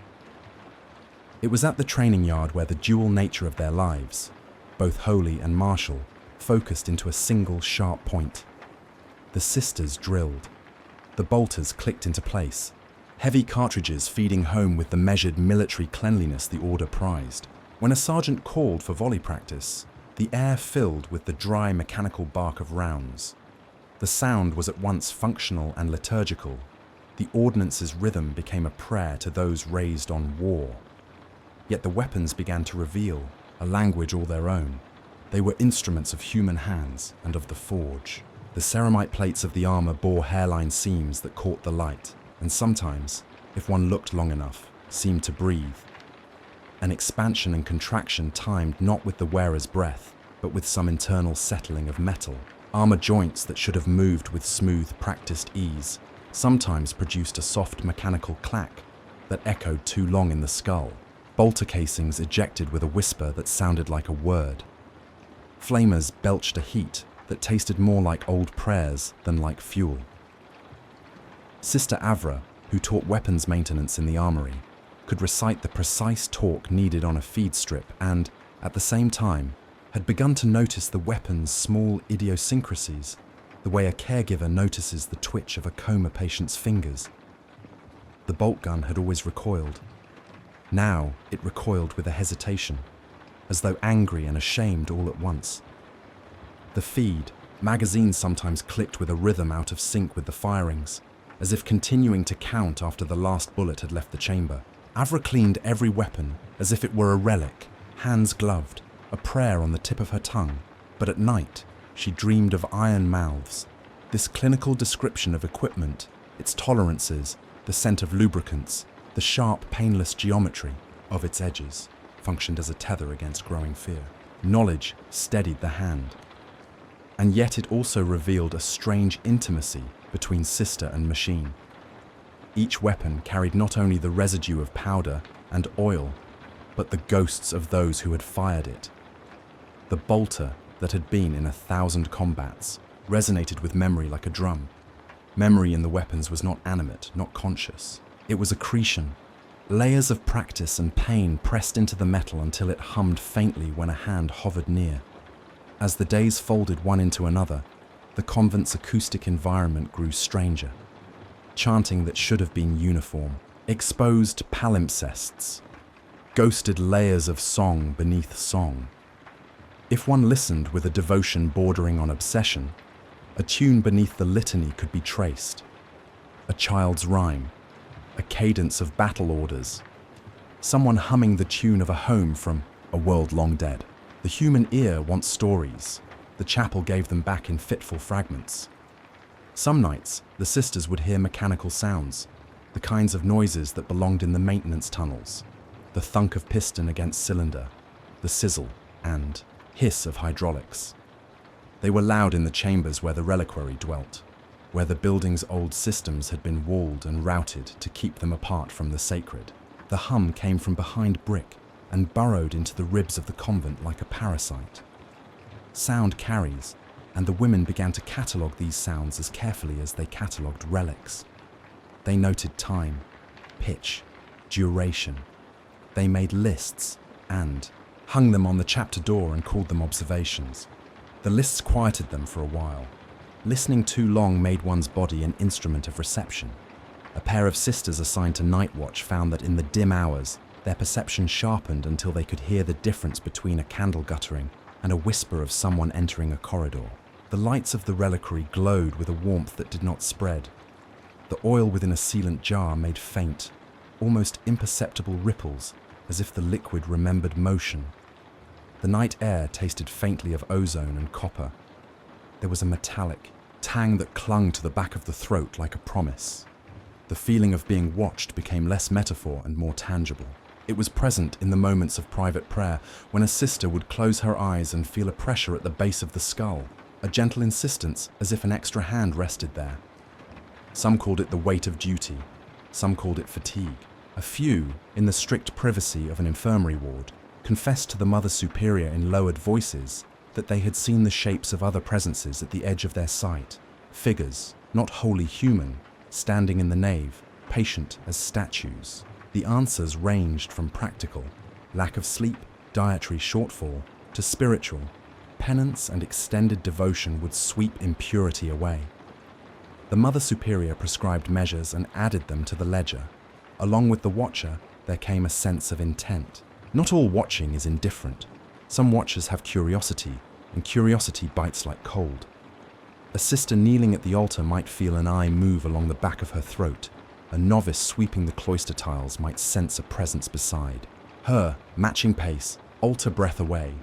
It was at the training yard where the dual nature of their lives, both holy and martial, focused into a single sharp point. The sisters drilled. The bolters clicked into place, heavy cartridges feeding home with the measured military cleanliness the order prized. When a sergeant called for volley practice, the air filled with the dry mechanical bark of rounds. The sound was at once functional and liturgical. The ordnance's rhythm became a prayer to those raised on war. Yet the weapons began to reveal a language all their own. They were instruments of human hands and of the forge. The ceramite plates of the armor bore hairline seams that caught the light, and sometimes, if one looked long enough, seemed to breathe. An expansion and contraction timed not with the wearer's breath, but with some internal settling of metal. Armor joints that should have moved with smooth, practiced ease sometimes produced a soft mechanical clack that echoed too long in the skull. Bolter casings ejected with a whisper that sounded like a word. Flamers belched a heat that tasted more like old prayers than like fuel. Sister Avra, who taught weapons maintenance in the armory, could recite the precise torque needed on a feed strip and, at the same time, had begun to notice the weapon's small idiosyncrasies, the way a caregiver notices the twitch of a coma patient's fingers. The bolt gun had always recoiled. Now it recoiled with a hesitation, as though angry and ashamed all at once. The feed, magazines sometimes clicked with a rhythm out of sync with the firings, as if continuing to count after the last bullet had left the chamber. Avra cleaned every weapon as if it were a relic, hands gloved, a prayer on the tip of her tongue. But at night, she dreamed of iron mouths. This clinical description of equipment, its tolerances, the scent of lubricants, the sharp, painless geometry of its edges, functioned as a tether against growing fear. Knowledge steadied the hand. And yet it also revealed a strange intimacy between sister and machine. Each weapon carried not only the residue of powder and oil, but the ghosts of those who had fired it. The bolter that had been in 1,000 combats resonated with memory like a drum. Memory in the weapons was not animate, not conscious. It was accretion. Layers of practice and pain pressed into the metal until it hummed faintly when a hand hovered near. As the days folded one into another, the convent's acoustic environment grew stranger. Chanting that should have been uniform, exposed palimpsests, ghosted layers of song beneath song. If one listened with a devotion bordering on obsession, a tune beneath the litany could be traced. A child's rhyme, a cadence of battle orders, someone humming the tune of a home from A World Long Dead. The human ear wants stories. The chapel gave them back in fitful fragments. Some nights, the sisters would hear mechanical sounds, the kinds of noises that belonged in the maintenance tunnels, the thunk of piston against cylinder, the sizzle and hiss of hydraulics. They were loud in the chambers where the reliquary dwelt, where the building's old systems had been walled and routed to keep them apart from the sacred. The hum came from behind brick and burrowed into the ribs of the convent like a parasite. Sound carries, and the women began to catalogue these sounds as carefully as they catalogued relics. They noted time, pitch, duration. They made lists and hung them on the chapter door and called them observations. The lists quieted them for a while. Listening too long made one's body an instrument of reception. A pair of sisters assigned to night watch found that in the dim hours, their perception sharpened until they could hear the difference between a candle guttering and a whisper of someone entering a corridor. The lights of the reliquary glowed with a warmth that did not spread. The oil within a sealant jar made faint, almost imperceptible ripples, as if the liquid remembered motion. The night air tasted faintly of ozone and copper. There was a metallic, tang that clung to the back of the throat like a promise. The feeling of being watched became less metaphor and more tangible. It was present in the moments of private prayer when a sister would close her eyes and feel a pressure at the base of the skull, a gentle insistence as if an extra hand rested there. Some called it the weight of duty, some called it fatigue. A few, in the strict privacy of an infirmary ward, confessed to the Mother Superior in lowered voices that they had seen the shapes of other presences at the edge of their sight, figures, not wholly human, standing in the nave, patient as statues. The answers ranged from practical, lack of sleep, dietary shortfall, to spiritual, penance and extended devotion would sweep impurity away. The Mother Superior prescribed measures and added them to the ledger. Along with the watcher, there came a sense of intent. Not all watching is indifferent. Some watchers have curiosity, and curiosity bites like cold. A sister kneeling at the altar might feel an eye move along the back of her throat. A novice sweeping the cloister tiles might sense a presence beside. Her, matching pace, altar breath away,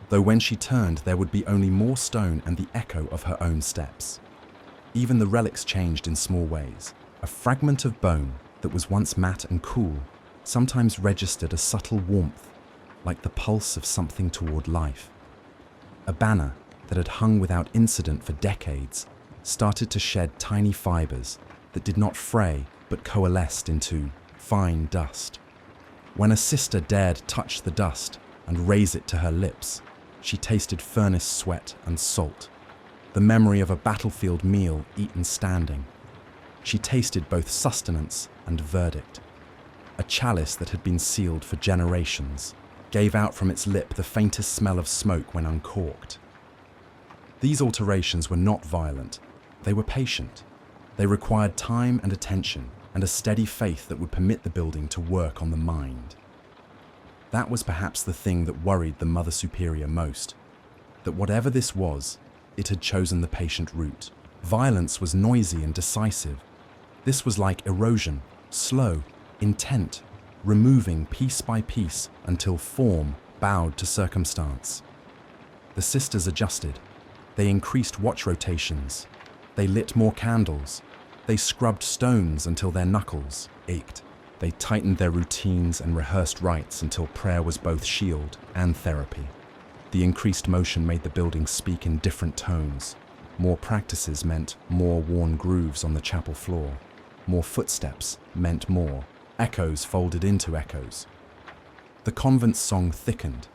though when she turned there would be only more stone and the echo of her own steps. Even the relics changed in small ways. A fragment of bone that was once matte and cool sometimes registered a subtle warmth, like the pulse of something toward life. A banner that had hung without incident for decades started to shed tiny fibers that did not fray but coalesced into fine dust. When a sister dared touch the dust and raise it to her lips, she tasted furnace sweat and salt, the memory of a battlefield meal eaten standing. She tasted both sustenance and verdict. A chalice that had been sealed for generations gave out from its lip the faintest smell of smoke when uncorked. These alterations were not violent, they were patient. They required time and attention, and a steady faith that would permit the building to work on the mind. That was perhaps the thing that worried the Mother Superior most, that whatever this was, it had chosen the patient route. Violence was noisy and decisive. This was like erosion, slow, intent, removing piece by piece until form bowed to circumstance. The sisters adjusted. They increased watch rotations. They lit more candles. They scrubbed stones until their knuckles ached. They tightened their routines and rehearsed rites until prayer was both shield and therapy. The increased motion made the building speak in different tones. More practices meant more worn grooves on the chapel floor. More footsteps meant more. Echoes folded into echoes. The convent's song thickened,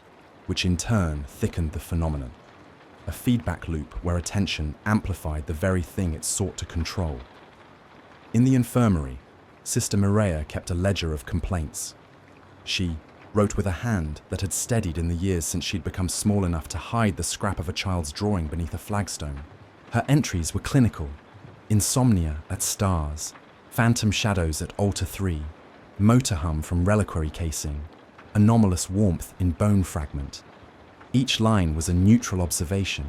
which in turn thickened the phenomenon. A feedback loop where attention amplified the very thing it sought to control. In the infirmary, Sister Mireia kept a ledger of complaints. She wrote with a hand that had steadied in the years since she'd become small enough to hide the scrap of a child's drawing beneath a flagstone. Her entries were clinical: insomnia at stars, phantom shadows at altar 3, motor hum from reliquary casing, anomalous warmth in bone fragment. Each line was a neutral observation.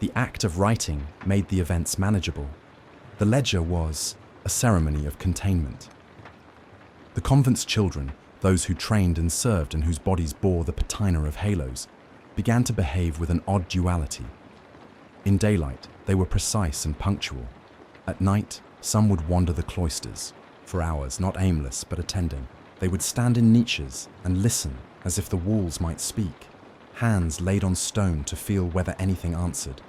The act of writing made the events manageable. The ledger was a ceremony of containment. The convent's children, those who trained and served and whose bodies bore the patina of halos, began to behave with an odd duality. In daylight, they were precise and punctual. At night, some would wander the cloisters, for hours, not aimless but attending. They would stand in niches and listen as if the walls might speak, hands laid on stone to feel whether anything answered.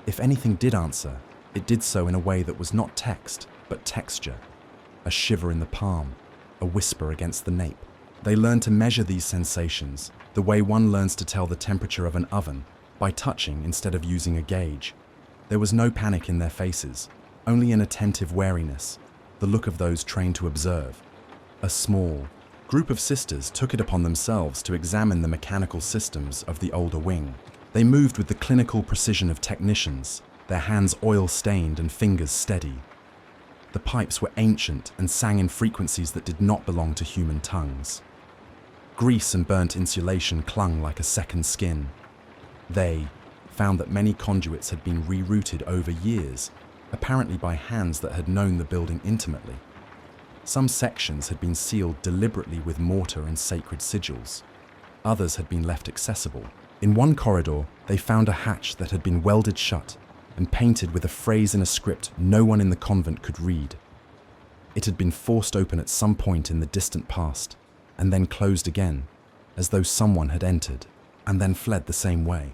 If anything did answer, it did so in a way that was not text, but texture, a shiver in the palm, a whisper against the nape. They learned to measure these sensations the way one learns to tell the temperature of an oven, by touching instead of using a gauge. There was no panic in their faces, only an attentive wariness, the look of those trained to observe. A small group of sisters took it upon themselves to examine the mechanical systems of the older wing. They moved with the clinical precision of technicians, their hands oil-stained and fingers steady. The pipes were ancient and sang in frequencies that did not belong to human tongues. Grease and burnt insulation clung like a second skin. They found that many conduits had been rerouted over years, apparently by hands that had known the building intimately. Some sections had been sealed deliberately with mortar and sacred sigils. Others had been left accessible. In one corridor, they found a hatch that had been welded shut, and painted with a phrase in a script no one in the convent could read. It had been forced open at some point in the distant past, and then closed again, as though someone had entered and then fled the same way.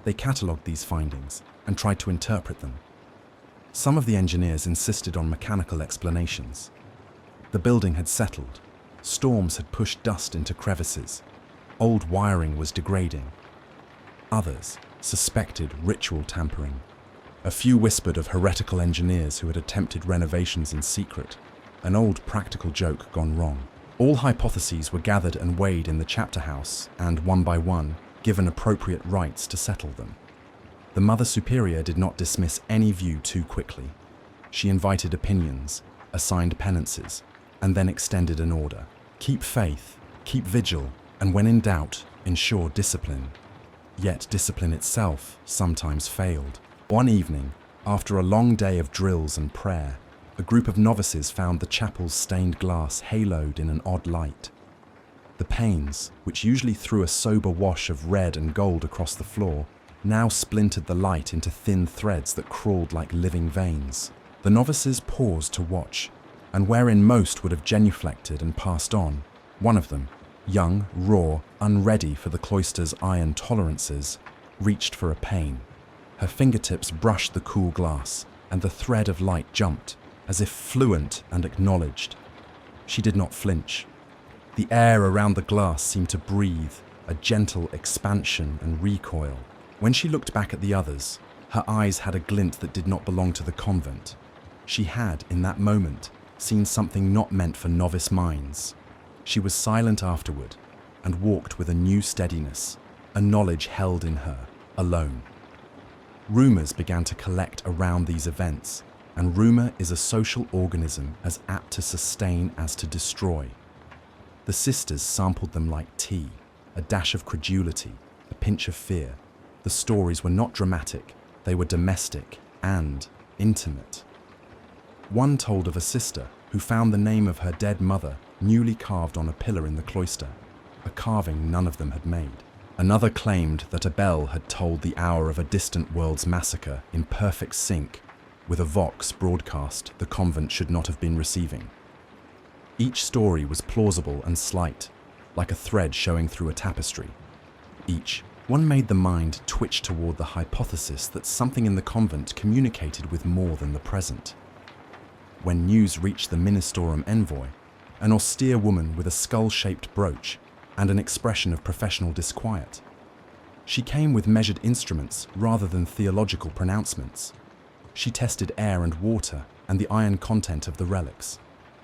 They catalogued these findings and tried to interpret them. Some of the engineers insisted on mechanical explanations. The building had settled. Storms had pushed dust into crevices. Old wiring was degrading. Others suspected ritual tampering. A few whispered of heretical engineers who had attempted renovations in secret, an old practical joke gone wrong. All hypotheses were gathered and weighed in the chapter house and, one by one, given appropriate rites to settle them. The Mother Superior did not dismiss any view too quickly. She invited opinions, assigned penances, and then extended an order. Keep faith, keep vigil, and when in doubt, ensure discipline. Yet discipline itself sometimes failed. One evening, after a long day of drills and prayer, a group of novices found the chapel's stained glass haloed in an odd light. The panes, which usually threw a sober wash of red and gold across the floor, now splintered the light into thin threads that crawled like living veins. The novices paused to watch, and wherein most would have genuflected and passed on, one of them, young, raw, unready for the cloister's iron tolerances, reached for a pane. Her fingertips brushed the cool glass, and the thread of light jumped, as if fluent and acknowledged. She did not flinch. The air around the glass seemed to breathe, a gentle expansion and recoil. When she looked back at the others, her eyes had a glint that did not belong to the convent. She had, in that moment, seen something not meant for novice minds. She was silent afterward, and walked with a new steadiness, a knowledge held in her, alone. Rumours began to collect around these events, and rumour is a social organism as apt to sustain as to destroy. The sisters sampled them like tea, a dash of credulity, a pinch of fear. The stories were not dramatic, they were domestic and intimate. One told of a sister who found the name of her dead mother newly carved on a pillar in the cloister, a carving none of them had made. Another claimed that a bell had tolled the hour of a distant world's massacre in perfect sync with a vox broadcast the convent should not have been receiving. Each story was plausible and slight, like a thread showing through a tapestry. Each one made the mind twitch toward the hypothesis that something in the convent communicated with more than the present. When news reached the ministorum envoy, an austere woman with a skull-shaped brooch and an expression of professional disquiet. She came with measured instruments rather than theological pronouncements. She tested air and water and the iron content of the relics.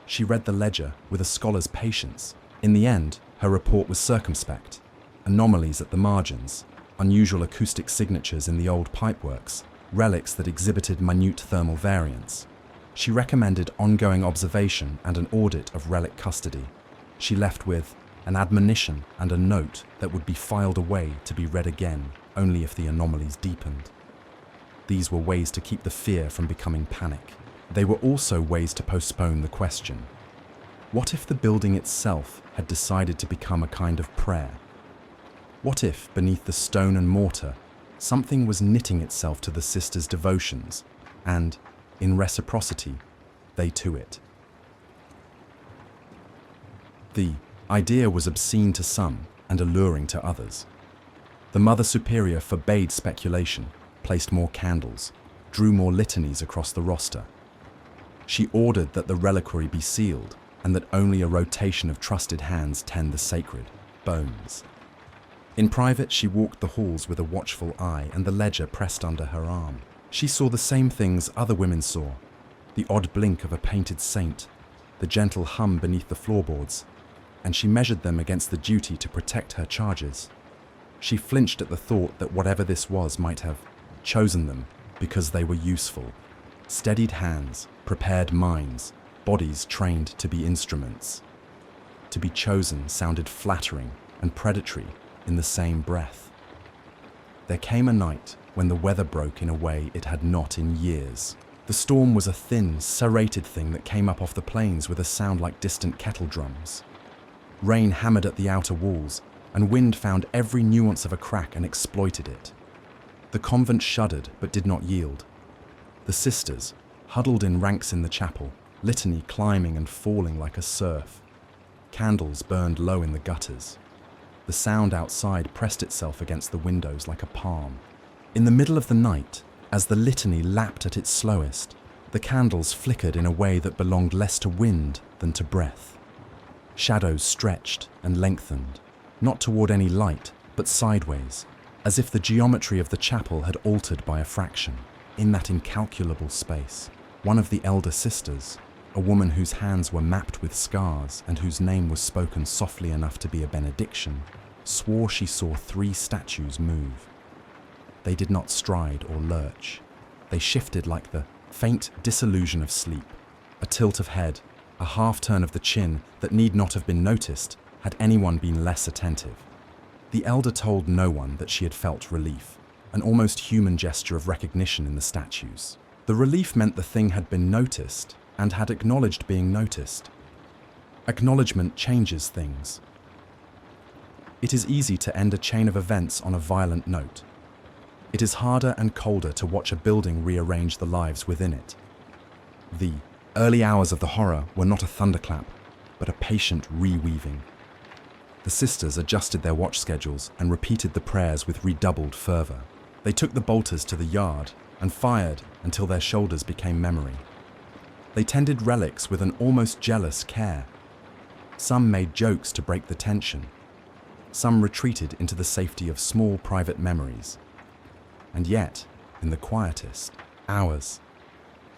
She read the ledger with a scholar's patience. In the end, her report was circumspect. Anomalies at the margins, unusual acoustic signatures in the old pipeworks, relics that exhibited minute thermal variance. She recommended ongoing observation and an audit of relic custody. She left with an admonition and a note that would be filed away to be read again only if the anomalies deepened. These were ways to keep the fear from becoming panic. They were also ways to postpone the question. What if the building itself had decided to become a kind of prayer? What if, beneath the stone and mortar, something was knitting itself to the sisters' devotions, and, in reciprocity, they to it? The idea was obscene to some and alluring to others. The Mother Superior forbade speculation, placed more candles, drew more litanies across the roster. She ordered that the reliquary be sealed and that only a rotation of trusted hands tend the sacred bones. In private, she walked the halls with a watchful eye and the ledger pressed under her arm. She saw the same things other women saw, the odd blink of a painted saint, the gentle hum beneath the floorboards, and she measured them against the duty to protect her charges. She flinched at the thought that whatever this was might have chosen them because they were useful. Steadied hands, prepared minds, bodies trained to be instruments. To be chosen sounded flattering and predatory in the same breath. There came a night when the weather broke in a way it had not in years. The storm was a thin, serrated thing that came up off the plains with a sound like distant kettle drums. Rain hammered at the outer walls, and wind found every nuance of a crack and exploited it. The convent shuddered but did not yield. The sisters, huddled in ranks in the chapel, litany climbing and falling like a surf. Candles burned low in the gutters. The sound outside pressed itself against the windows like a palm. In the middle of the night, as the litany lapped at its slowest, the candles flickered in a way that belonged less to wind than to breath. Shadows stretched and lengthened, not toward any light, but sideways, as if the geometry of the chapel had altered by a fraction. In that incalculable space, one of the elder sisters, a woman whose hands were mapped with scars and whose name was spoken softly enough to be a benediction, swore she saw 3 statues move. They did not stride or lurch. They shifted like the faint disillusion of sleep, a tilt of head, a half-turn of the chin that need not have been noticed had anyone been less attentive. The elder told no one that she had felt relief, an almost human gesture of recognition in the statues. The relief meant the thing had been noticed and had acknowledged being noticed. Acknowledgement changes things. It is easy to end a chain of events on a violent note. It is harder and colder to watch a building rearrange the lives within it. The early hours of the horror were not a thunderclap, but a patient reweaving. The sisters adjusted their watch schedules and repeated the prayers with redoubled fervor. They took the bolters to the yard and fired until their shoulders became memory. They tended relics with an almost jealous care. Some made jokes to break the tension. Some retreated into the safety of small private memories. And yet, in the quietest hours,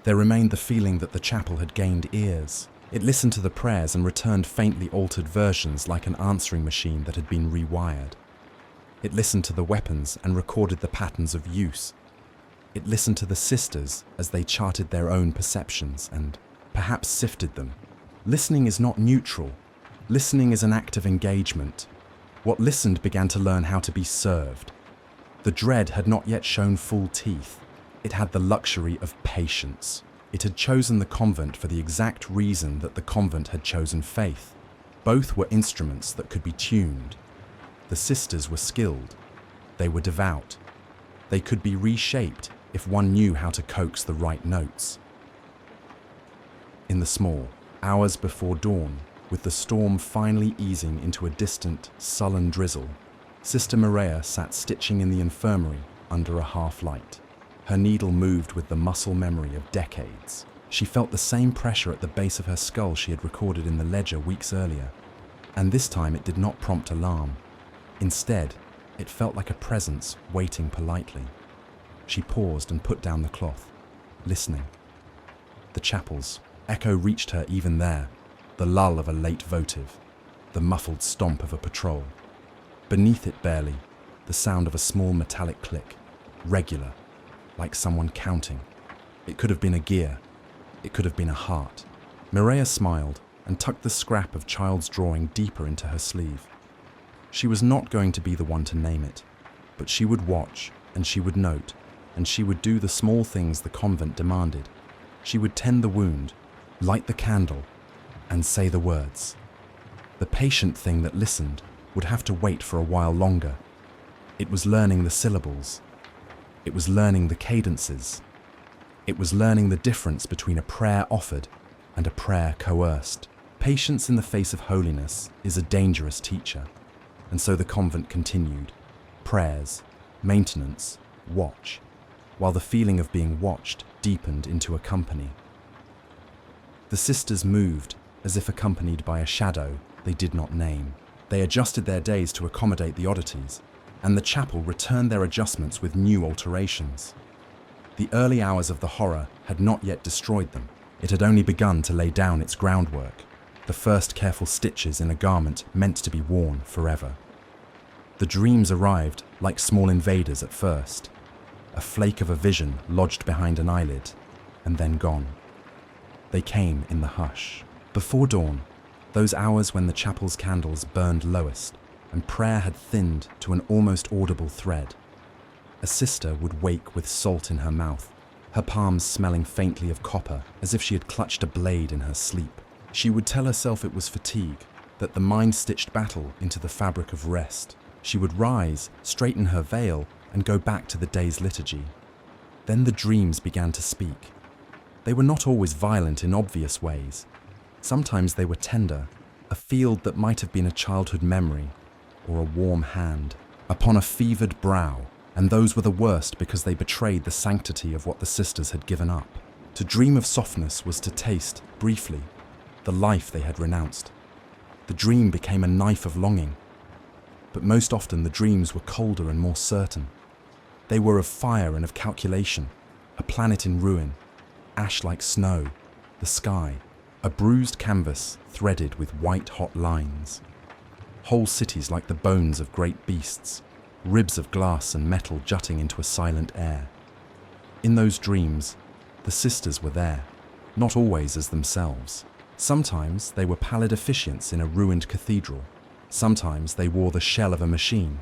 there remained the feeling that the chapel had gained ears. It listened to the prayers and returned faintly altered versions like an answering machine that had been rewired. It listened to the weapons and recorded the patterns of use. It listened to the sisters as they charted their own perceptions and perhaps sifted them. Listening is not neutral. Listening is an act of engagement. What listened began to learn how to be served. The dread had not yet shown full teeth. It had the luxury of patience. It had chosen the convent for the exact reason that the convent had chosen faith. Both were instruments that could be tuned. The sisters were skilled. They were devout. They could be reshaped if one knew how to coax the right notes. In the small hours before dawn, with the storm finally easing into a distant, sullen drizzle, Sister Maria sat stitching in the infirmary under a half-light. Her needle moved with the muscle memory of decades. She felt the same pressure at the base of her skull she had recorded in the ledger weeks earlier, and this time it did not prompt alarm. Instead, it felt like a presence waiting politely. She paused and put down the cloth, listening. The chapel's echo reached her even there, the lull of a late votive, the muffled stomp of a patrol. Beneath it barely, the sound of a small metallic click, regular, like someone counting. It could have been a gear. It could have been a heart. Mireia smiled and tucked the scrap of child's drawing deeper into her sleeve. She was not going to be the one to name it, but she would watch, and she would note, and she would do the small things the convent demanded. She would tend the wound, light the candle, and say the words. The patient thing that listened would have to wait for a while longer. It was learning the syllables. It was learning the cadences. It was learning the difference between a prayer offered and a prayer coerced. Patience in the face of holiness is a dangerous teacher. And so the convent continued. Prayers, maintenance, watch, while the feeling of being watched deepened into a company. The sisters moved as if accompanied by a shadow they did not name. They adjusted their days to accommodate the oddities, and the chapel returned their adjustments with new alterations. The early hours of the horror had not yet destroyed them. It had only begun to lay down its groundwork, the first careful stitches in a garment meant to be worn forever. The dreams arrived like small invaders at first, a flake of a vision lodged behind an eyelid, and then gone. They came in the hush. Before dawn, those hours when the chapel's candles burned lowest, and prayer had thinned to an almost audible thread. A sister would wake with salt in her mouth, her palms smelling faintly of copper, as if she had clutched a blade in her sleep. She would tell herself it was fatigue, that the mind stitched battle into the fabric of rest. She would rise, straighten her veil, and go back to the day's liturgy. Then the dreams began to speak. They were not always violent in obvious ways. Sometimes they were tender, a field that might have been a childhood memory, or a warm hand upon a fevered brow, and those were the worst because they betrayed the sanctity of what the sisters had given up. To dream of softness was to taste, briefly, the life they had renounced. The dream became a knife of longing, but most often the dreams were colder and more certain. They were of fire and of calculation, a planet in ruin, ash like snow, the sky, a bruised canvas threaded with white-hot lines. Whole cities like the bones of great beasts, ribs of glass and metal jutting into a silent air. In those dreams, the sisters were there, not always as themselves. Sometimes they were pallid officiants in a ruined cathedral. Sometimes they wore the shell of a machine.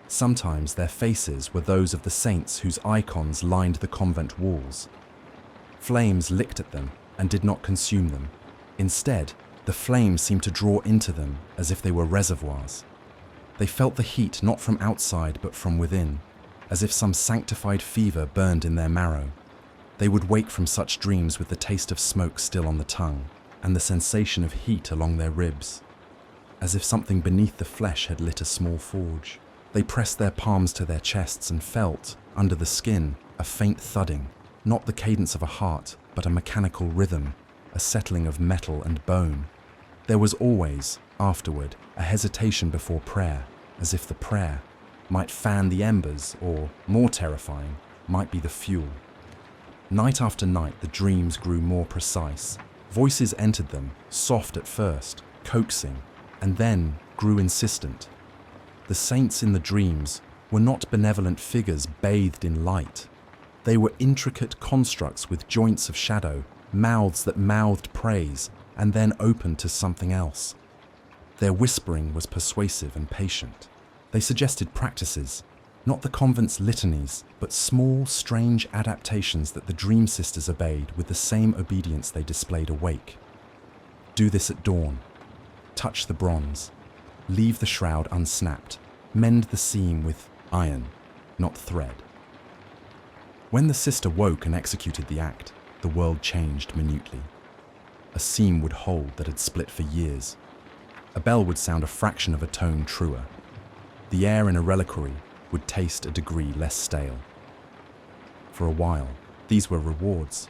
Sometimes their faces were those of the saints whose icons lined the convent walls. Flames licked at them and did not consume them. Instead, the flames seemed to draw into them as if they were reservoirs. They felt the heat not from outside but from within, as if some sanctified fever burned in their marrow. They would wake from such dreams with the taste of smoke still on the tongue, and the sensation of heat along their ribs, as if something beneath the flesh had lit a small forge. They pressed their palms to their chests and felt, under the skin, a faint thudding, not the cadence of a heart, but a mechanical rhythm, a settling of metal and bone. There was always, afterward, a hesitation before prayer, as if the prayer might fan the embers or, more terrifying, might be the fuel. Night after night the dreams grew more precise. Voices entered them, soft at first, coaxing, and then grew insistent. The saints in the dreams were not benevolent figures bathed in light. They were intricate constructs with joints of shadow, mouths that mouthed praise and then opened to something else. Their whispering was persuasive and patient. They suggested practices, not the convent's litanies, but small, strange adaptations that the Dream Sisters obeyed with the same obedience they displayed awake. Do this at dawn. Touch the bronze. Leave the shroud unsnapped. Mend the seam with iron, not thread. When the sister woke and executed the act, the world changed minutely. A seam would hold that had split for years. A bell would sound a fraction of a tone truer. The air in a reliquary would taste a degree less stale. For a while, these were rewards.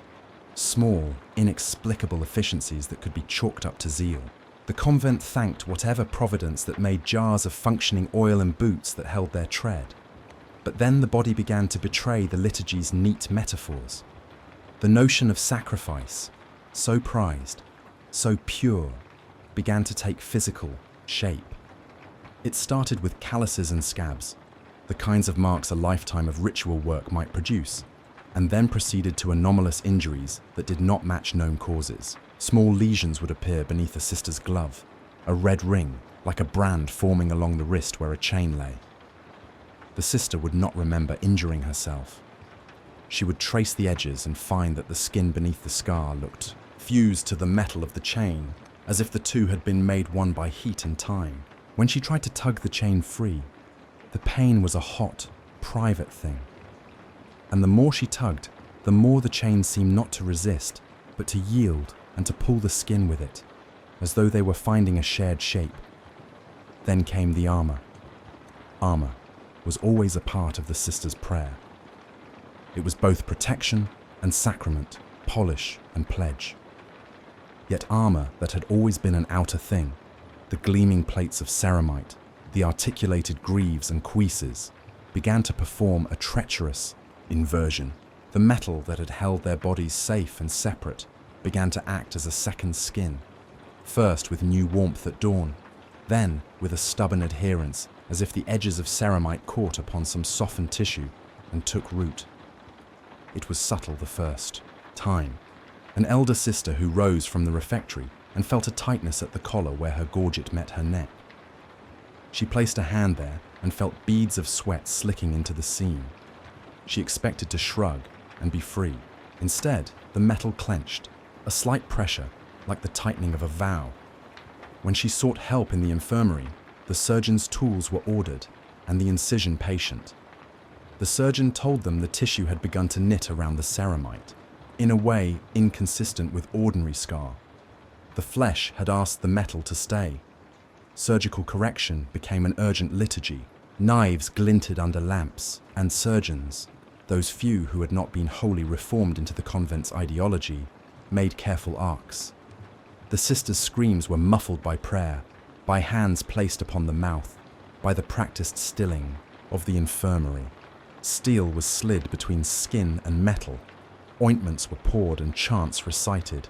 Small, inexplicable efficiencies that could be chalked up to zeal. The convent thanked whatever providence that made jars of functioning oil and boots that held their tread. But then the body began to betray the liturgy's neat metaphors. The notion of sacrifice, so prized, so pure, began to take physical shape. It started with calluses and scabs, the kinds of marks a lifetime of ritual work might produce, and then proceeded to anomalous injuries that did not match known causes. Small lesions would appear beneath a sister's glove, a red ring, like a brand forming along the wrist where a chain lay. The sister would not remember injuring herself. She would trace the edges and find that the skin beneath the scar looked fused to the metal of the chain, as if the two had been made one by heat and time. When she tried to tug the chain free, the pain was a hot, private thing. And the more she tugged, the more the chain seemed not to resist, but to yield and to pull the skin with it, as though they were finding a shared shape. Then came the armor. Armor was always a part of the sister's prayer. It was both protection and sacrament, polish and pledge. Yet armor that had always been an outer thing, the gleaming plates of ceramite, the articulated greaves and cuisses, began to perform a treacherous inversion. The metal that had held their bodies safe and separate began to act as a second skin, first with new warmth at dawn, then with a stubborn adherence, as if the edges of ceramite caught upon some softened tissue and took root. It was subtle the first time. An elder sister who rose from the refectory and felt a tightness at the collar where her gorget met her neck. She placed a hand there and felt beads of sweat slicking into the seam. She expected to shrug and be free. Instead, the metal clenched, a slight pressure, like the tightening of a vow. When she sought help in the infirmary, the surgeon's tools were ordered and the incision patient. The surgeon told them the tissue had begun to knit around the ceramite, in a way inconsistent with ordinary scar. The flesh had asked the metal to stay. Surgical correction became an urgent liturgy. Knives glinted under lamps, and surgeons, those few who had not been wholly reformed into the convent's ideology, made careful arcs. The sisters' screams were muffled by prayer, by hands placed upon the mouth, by the practiced stilling of the infirmary. Steel was slid between skin and metal. Ointments were poured and chants recited.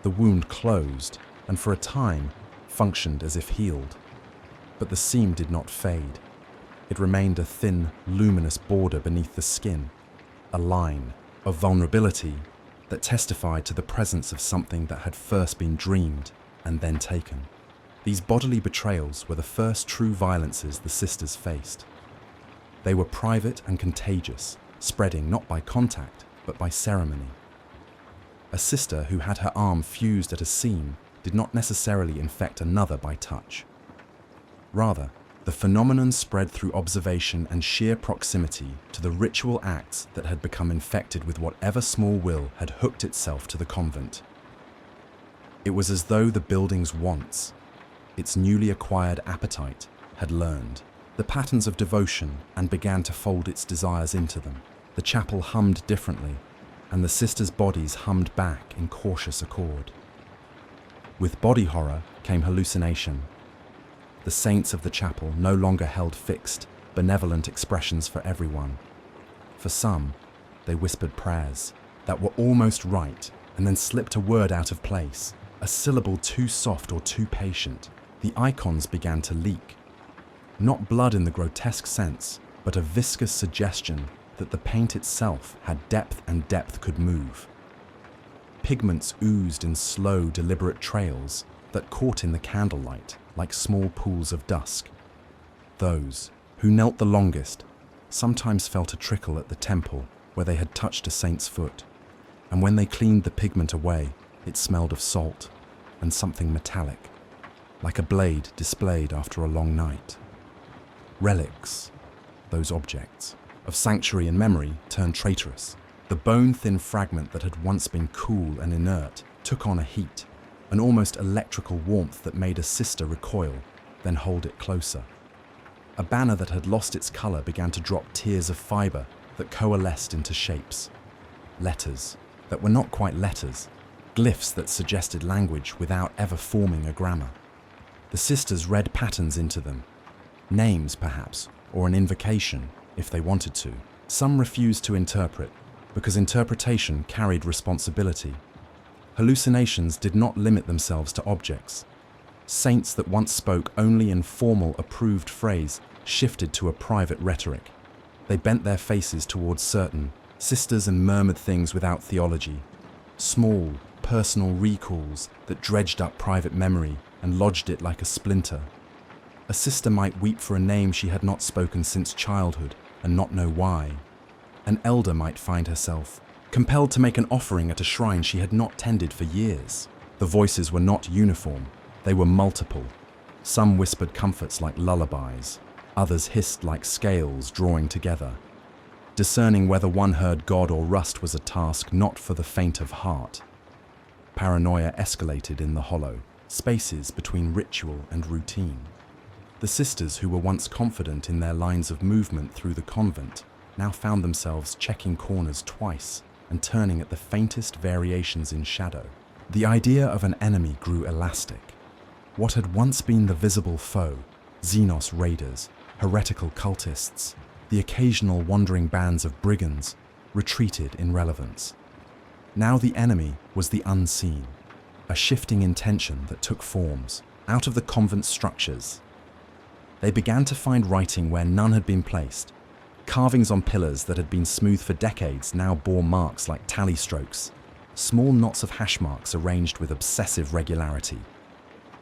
The wound closed, and for a time functioned as if healed. But the seam did not fade. It remained a thin, luminous border beneath the skin, a line of vulnerability that testified to the presence of something that had first been dreamed and then taken. These bodily betrayals were the first true violences the sisters faced. They were private and contagious, spreading not by contact, but by ceremony. A sister who had her arm fused at a seam did not necessarily infect another by touch. Rather, the phenomenon spread through observation and sheer proximity to the ritual acts that had become infected with whatever small will had hooked itself to the convent. It was as though the building's wants, its newly acquired appetite, had learned the patterns of devotion and began to fold its desires into them. The chapel hummed differently, and the sisters' bodies hummed back in cautious accord. With body horror came hallucination. The saints of the chapel no longer held fixed, benevolent expressions for everyone. For some, they whispered prayers that were almost right and then slipped a word out of place, a syllable too soft or too patient. The icons began to leak. Not blood in the grotesque sense, but a viscous suggestion that the paint itself had depth and depth could move. Pigments oozed in slow, deliberate trails that caught in the candlelight like small pools of dusk. Those who knelt the longest sometimes felt a trickle at the temple where they had touched a saint's foot, and when they cleaned the pigment away, it smelled of salt and something metallic, like a blade displayed after a long night. Relics, those objects, of sanctuary and memory turned traitorous. The bone-thin fragment that had once been cool and inert took on a heat, an almost electrical warmth that made a sister recoil, then hold it closer. A banner that had lost its color began to drop tiers of fiber that coalesced into shapes. Letters that were not quite letters, glyphs that suggested language without ever forming a grammar. The sisters read patterns into them, names perhaps, or an invocation if they wanted to. Some refused to interpret, because interpretation carried responsibility. Hallucinations did not limit themselves to objects. Saints that once spoke only in formal, approved phrase shifted to a private rhetoric. They bent their faces towards certain sisters and murmured things without theology. Small, personal recalls that dredged up private memory and lodged it like a splinter. A sister might weep for a name she had not spoken since childhood and not know why. An elder might find herself compelled to make an offering at a shrine she had not tended for years. The voices were not uniform, they were multiple. Some whispered comforts like lullabies, others hissed like scales drawing together. Discerning whether one heard God or rust was a task not for the faint of heart. Paranoia escalated in the hollow, spaces between ritual and routine. The sisters who were once confident in their lines of movement through the convent now found themselves checking corners twice and turning at the faintest variations in shadow. The idea of an enemy grew elastic. What had once been the visible foe, Xenos raiders, heretical cultists, the occasional wandering bands of brigands, retreated in relevance. Now the enemy was the unseen, a shifting intention that took forms out of the convent structures. They began to find writing where none had been placed. Carvings on pillars that had been smooth for decades now bore marks like tally strokes, small knots of hash marks arranged with obsessive regularity.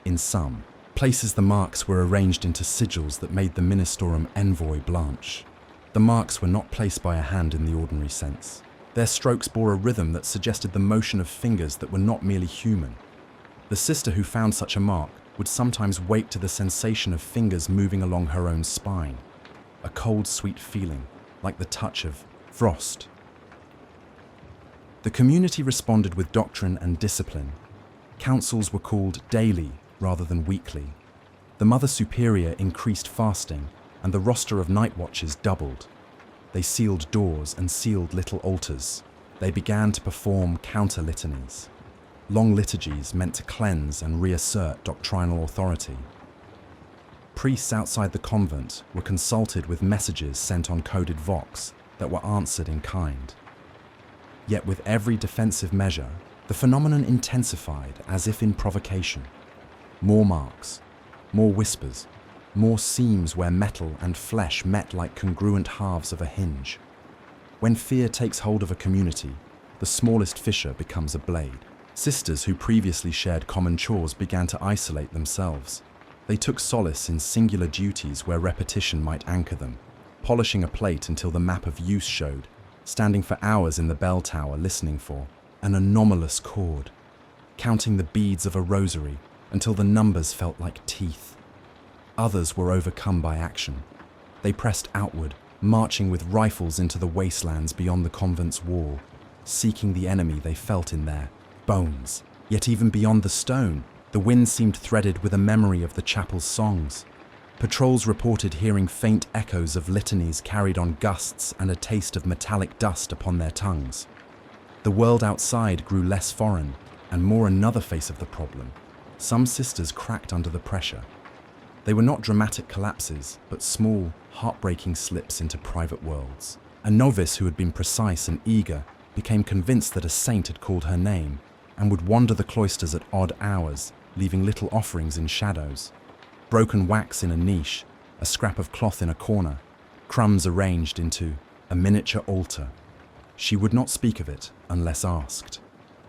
In some places the marks were arranged into sigils that made the ministorum envoy blanch. The marks were not placed by a hand in the ordinary sense. Their strokes bore a rhythm that suggested the motion of fingers that were not merely human. The sister who found such a mark would sometimes wake to the sensation of fingers moving along her own spine. A cold, sweet feeling, like the touch of frost. The community responded with doctrine and discipline. Councils were called daily rather than weekly. The Mother Superior increased fasting, and the roster of night watches doubled. They sealed doors and sealed little altars. They began to perform counter-litanies. Long liturgies meant to cleanse and reassert doctrinal authority. Priests outside the convent were consulted with messages sent on coded vox that were answered in kind. Yet with every defensive measure, the phenomenon intensified as if in provocation. More marks, more whispers, more seams where metal and flesh met like congruent halves of a hinge. When fear takes hold of a community, the smallest fissure becomes a blade. Sisters who previously shared common chores began to isolate themselves. They took solace in singular duties where repetition might anchor them, polishing a plate until the map of use showed, standing for hours in the bell tower listening for an anomalous chord, counting the beads of a rosary until the numbers felt like teeth. Others were overcome by action. They pressed outward, marching with rifles into the wastelands beyond the convent's wall, seeking the enemy they felt in their bones. Yet even beyond the stone, the wind seemed threaded with a memory of the chapel's songs. Patrols reported hearing faint echoes of litanies carried on gusts and a taste of metallic dust upon their tongues. The world outside grew less foreign and more another face of the problem. Some sisters cracked under the pressure. They were not dramatic collapses, but small, heartbreaking slips into private worlds. A novice who had been precise and eager became convinced that a saint had called her name and would wander the cloisters at odd hours, leaving little offerings in shadows. Broken wax in a niche, a scrap of cloth in a corner, crumbs arranged into a miniature altar. She would not speak of it unless asked,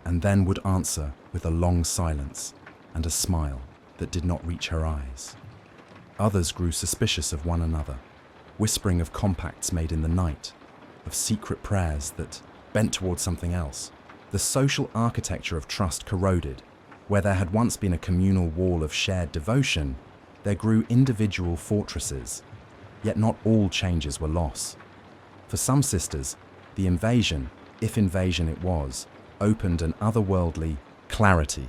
and then would answer with a long silence and a smile that did not reach her eyes. Others grew suspicious of one another, whispering of compacts made in the night, of secret prayers that bent towards something else. The social architecture of trust corroded. Where there had once been a communal wall of shared devotion, there grew individual fortresses, yet not all changes were loss. For some sisters, the invasion, if invasion it was, opened an otherworldly clarity.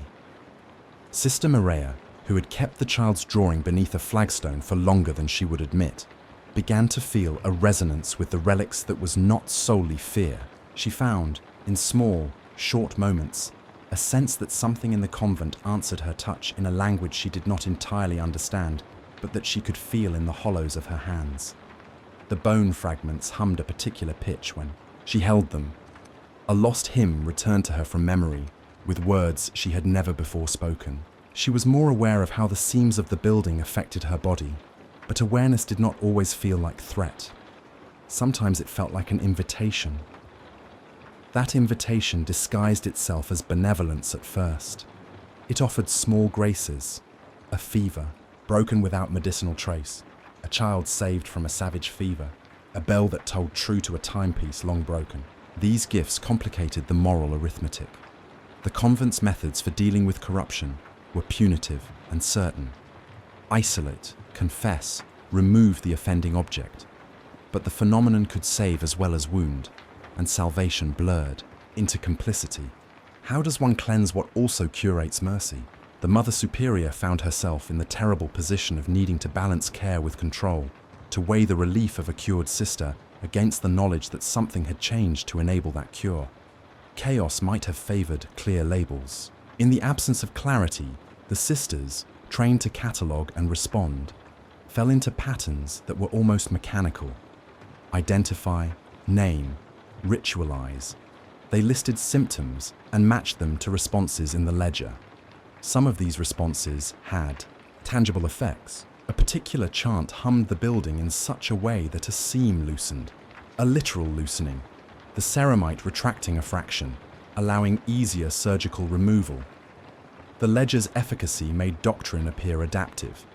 Sister Maria, who had kept the child's drawing beneath a flagstone for longer than she would admit, began to feel a resonance with the relics that was not solely fear. She found, in small, short moments, a sense that something in the convent answered her touch in a language she did not entirely understand, but that she could feel in the hollows of her hands. The bone fragments hummed a particular pitch when she held them. A lost hymn returned to her from memory, with words she had never before spoken. She was more aware of how the seams of the building affected her body, but awareness did not always feel like threat. Sometimes it felt like an invitation. That invitation disguised itself as benevolence at first. It offered small graces, a fever, broken without medicinal trace, a child saved from a savage fever, a bell that told true to a timepiece long broken. These gifts complicated the moral arithmetic. The convent's methods for dealing with corruption were punitive and certain. Isolate, confess, remove the offending object. But the phenomenon could save as well as wound, and salvation blurred into complicity. How does one cleanse what also curates mercy? The Mother Superior found herself in the terrible position of needing to balance care with control, to weigh the relief of a cured sister against the knowledge that something had changed to enable that cure. Chaos might have favored clear labels. In the absence of clarity, the sisters, trained to catalogue and respond, fell into patterns that were almost mechanical. Identify, name, ritualize. They listed symptoms and matched them to responses in the ledger. Some of these responses had tangible effects. A particular chant hummed the building in such a way that a seam loosened, a literal loosening, the ceramite retracting a fraction, allowing easier surgical removal. The ledger's efficacy made doctrine appear adaptive,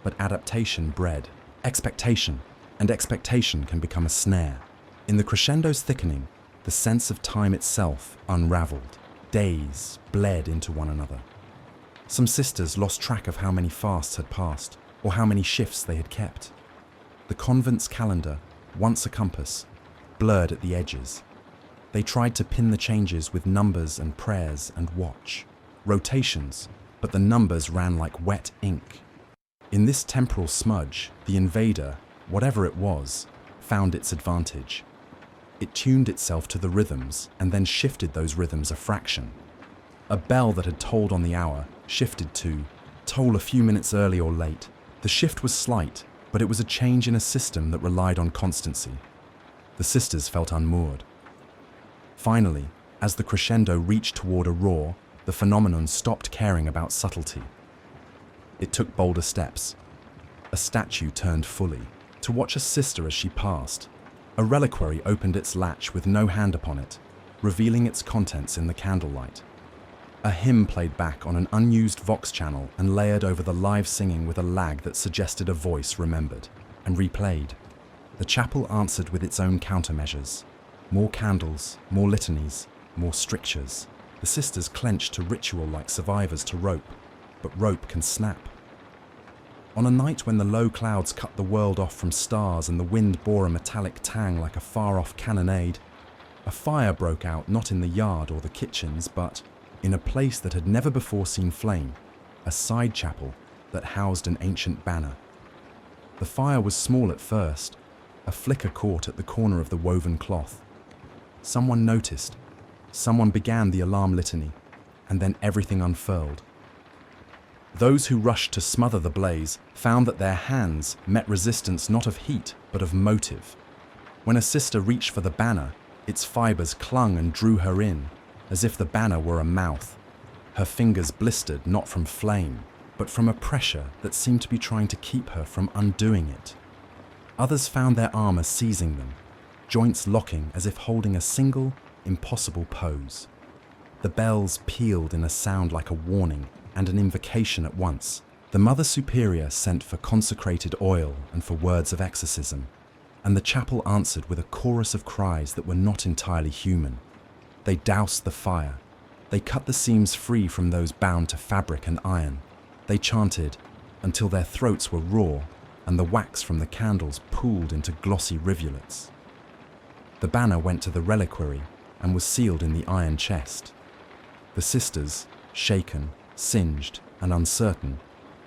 but adaptation bred expectation, and expectation can become a snare. In the crescendo's thickening, the sense of time itself unraveled. Days bled into one another. Some sisters lost track of how many fasts had passed, or how many shifts they had kept. The convent's calendar, once a compass, blurred at the edges. They tried to pin the changes with numbers and prayers and watch, rotations, but the numbers ran like wet ink. In this temporal smudge, the invader, whatever it was, found its advantage. It tuned itself to the rhythms and then shifted those rhythms a fraction. A bell that had tolled on the hour shifted to toll a few minutes early or late. The shift was slight, but it was a change in a system that relied on constancy. The sisters felt unmoored. Finally, as the crescendo reached toward a roar, the phenomenon stopped caring about subtlety. It took bolder steps. A statue turned fully, to watch a sister as she passed. A reliquary opened its latch with no hand upon it, revealing its contents in the candlelight. A hymn played back on an unused Vox channel and layered over the live singing with a lag that suggested a voice remembered, and replayed. The chapel answered with its own countermeasures. More candles, more litanies, more strictures. The sisters clenched to ritual like survivors to rope, but rope can snap. On a night when the low clouds cut the world off from stars and the wind bore a metallic tang like a far-off cannonade, a fire broke out not in the yard or the kitchens, but in a place that had never before seen flame, a side chapel that housed an ancient banner. The fire was small at first, a flicker caught at the corner of the woven cloth. Someone noticed, someone began the alarm litany, and then everything unfurled. Those who rushed to smother the blaze found that their hands met resistance not of heat, but of motive. When a sister reached for the banner, its fibers clung and drew her in, as if the banner were a mouth. Her fingers blistered not from flame, but from a pressure that seemed to be trying to keep her from undoing it. Others found their armor seizing them, joints locking as if holding a single, impossible pose. The bells pealed in a sound like a warning and an invocation at once. The Mother Superior sent for consecrated oil and for words of exorcism, and the chapel answered with a chorus of cries that were not entirely human. They doused the fire. They cut the seams free from those bound to fabric and iron. They chanted until their throats were raw and the wax from the candles pooled into glossy rivulets. The banner went to the reliquary and was sealed in the iron chest. The sisters, shaken, singed, and uncertain,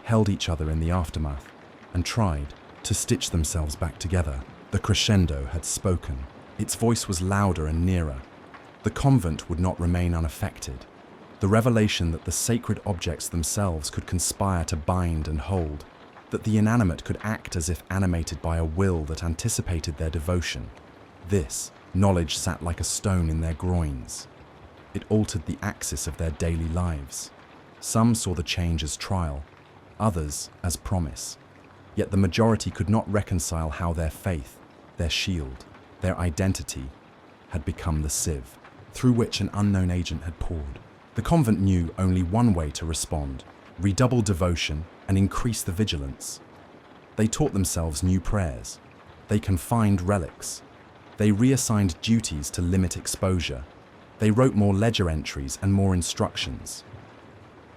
held each other in the aftermath and tried to stitch themselves back together. The crescendo had spoken. Its voice was louder and nearer. The convent would not remain unaffected. The revelation that the sacred objects themselves could conspire to bind and hold, that the inanimate could act as if animated by a will that anticipated their devotion. This knowledge sat like a stone in their groins. It altered the axis of their daily lives. Some saw the change as trial, others as promise. Yet the majority could not reconcile how their faith, their shield, their identity had become the sieve through which an unknown agent had poured. The convent knew only one way to respond: redouble devotion and increase the vigilance. They taught themselves new prayers. They confined relics. They reassigned duties to limit exposure. They wrote more ledger entries and more instructions.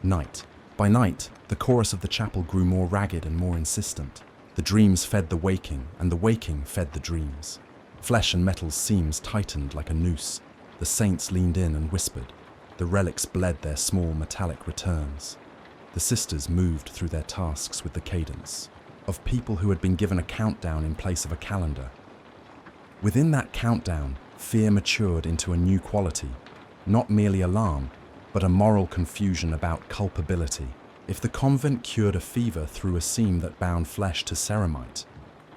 Night. By night, the chorus of the chapel grew more ragged and more insistent. The dreams fed the waking, and the waking fed the dreams. Flesh and metal seams tightened like a noose. The saints leaned in and whispered. The relics bled their small metallic returns. The sisters moved through their tasks with the cadence of people who had been given a countdown in place of a calendar. Within that countdown, fear matured into a new quality, not merely alarm, but a moral confusion about culpability. If the convent cured a fever through a seam that bound flesh to ceramite,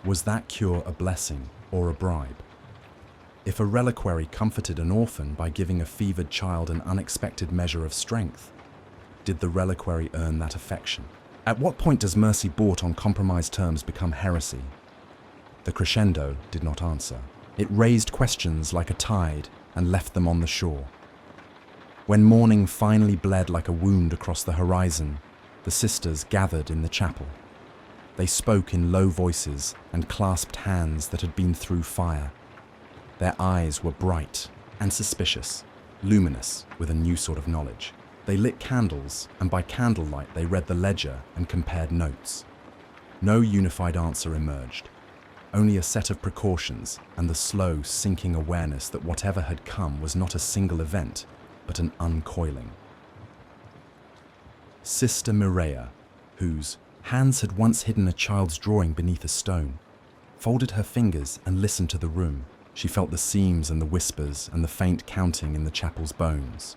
was that cure a blessing or a bribe? If a reliquary comforted an orphan by giving a fevered child an unexpected measure of strength, did the reliquary earn that affection? At what point does mercy bought on compromised terms become heresy? The crescendo did not answer. It raised questions like a tide and left them on the shore. When morning finally bled like a wound across the horizon, the sisters gathered in the chapel. They spoke in low voices and clasped hands that had been through fire. Their eyes were bright and suspicious, luminous with a new sort of knowledge. They lit candles, and by candlelight they read the ledger and compared notes. No unified answer emerged. only a set of precautions and the slow, sinking awareness that whatever had come was not a single event, but an uncoiling. Sister Mireia, whose hands had once hidden a child's drawing beneath a stone, folded her fingers and listened to the room. She felt the seams and the whispers and the faint counting in the chapel's bones.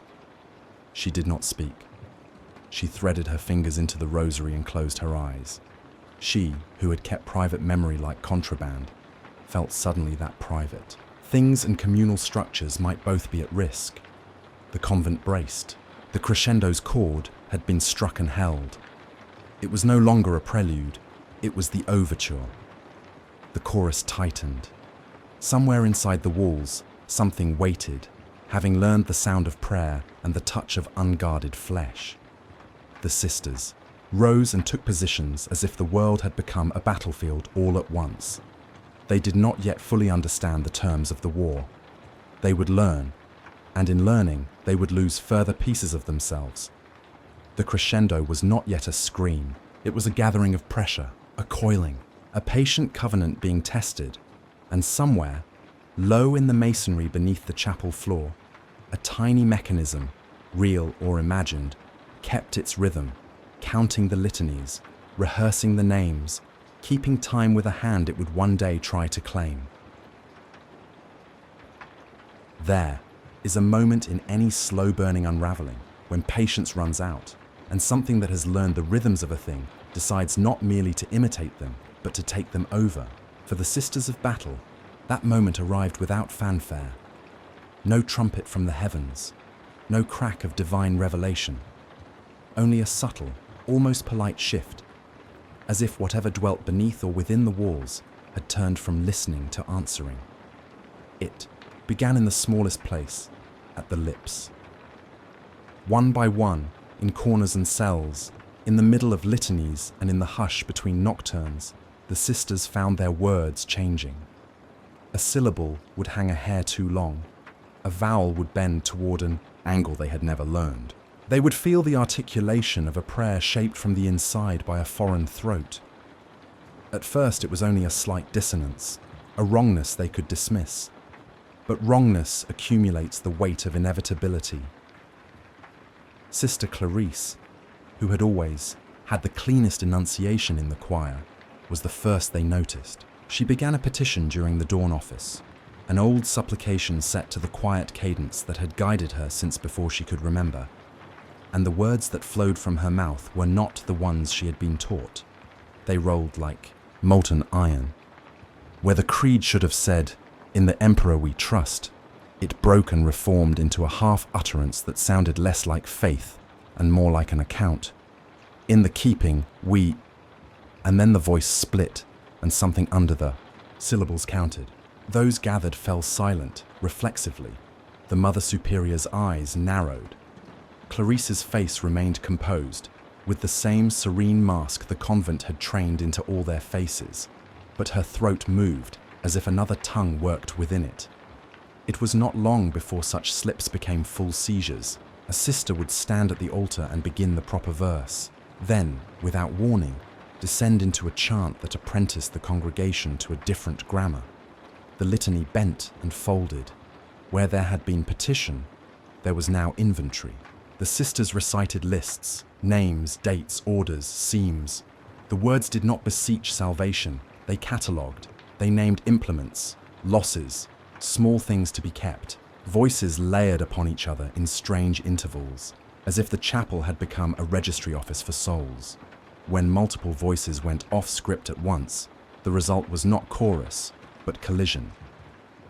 She did not speak. She threaded her fingers into the rosary and closed her eyes. She, who had kept private memory like contraband, felt suddenly that private. Things and communal structures might both be at risk. The convent braced. The crescendo's chord had been struck and held. It was no longer a prelude, it was the overture. The chorus tightened. Somewhere inside the walls, something waited, having learned the sound of prayer and the touch of unguarded flesh. The sisters rose and took positions as if the world had become a battlefield all at once. They did not yet fully understand the terms of the war. They would learn, and in learning, they would lose further pieces of themselves. The crescendo was not yet a scream. It was a gathering of pressure, a coiling, a patient covenant being tested, and somewhere, low in the masonry beneath the chapel floor, a tiny mechanism, real or imagined, kept its rhythm, counting the litanies, rehearsing the names, keeping time with a hand it would one day try to claim. There is a moment in any slow-burning unraveling when patience runs out, and something that has learned the rhythms of a thing decides not merely to imitate them, but to take them over. For the Sisters of Battle, that moment arrived without fanfare. No trumpet from the heavens, no crack of divine revelation, only a subtle, almost polite shift, as if whatever dwelt beneath or within the walls had turned from listening to answering. It began in the smallest place, at the lips. One by one, in corners and cells, in the middle of litanies and in the hush between nocturnes, the sisters found their words changing. A syllable would hang a hair too long. A vowel would bend toward an angle they had never learned. They would feel the articulation of a prayer shaped from the inside by a foreign throat. At first it was only a slight dissonance, a wrongness they could dismiss. But wrongness accumulates the weight of inevitability. Sister Clarice, who had always had the cleanest enunciation in the choir, was the first they noticed. She began a petition during the dawn office, an old supplication set to the quiet cadence that had guided her since before she could remember. And the words that flowed from her mouth were not the ones she had been taught. They rolled like molten iron. Where the creed should have said, "In the Emperor we trust," it broke and reformed into a half-utterance that sounded less like faith and more like an account. "In the keeping, we..." And then the voice split, and something under the syllables counted. Those gathered fell silent, reflexively. The Mother Superior's eyes narrowed. Clarice's face remained composed, with the same serene mask the convent had trained into all their faces, but her throat moved as if another tongue worked within it. It was not long before such slips became full seizures. A sister would stand at the altar and begin the proper verse, then, without warning, descend into a chant that apprenticed the congregation to a different grammar. The litany bent and folded. Where there had been petition, there was now inventory. The sisters recited lists, names, dates, orders, seams. The words did not beseech salvation, they catalogued. They named implements, losses, small things to be kept. Voices layered upon each other in strange intervals, as if the chapel had become a registry office for souls. When multiple voices went off script at once, the result was not chorus, but collision.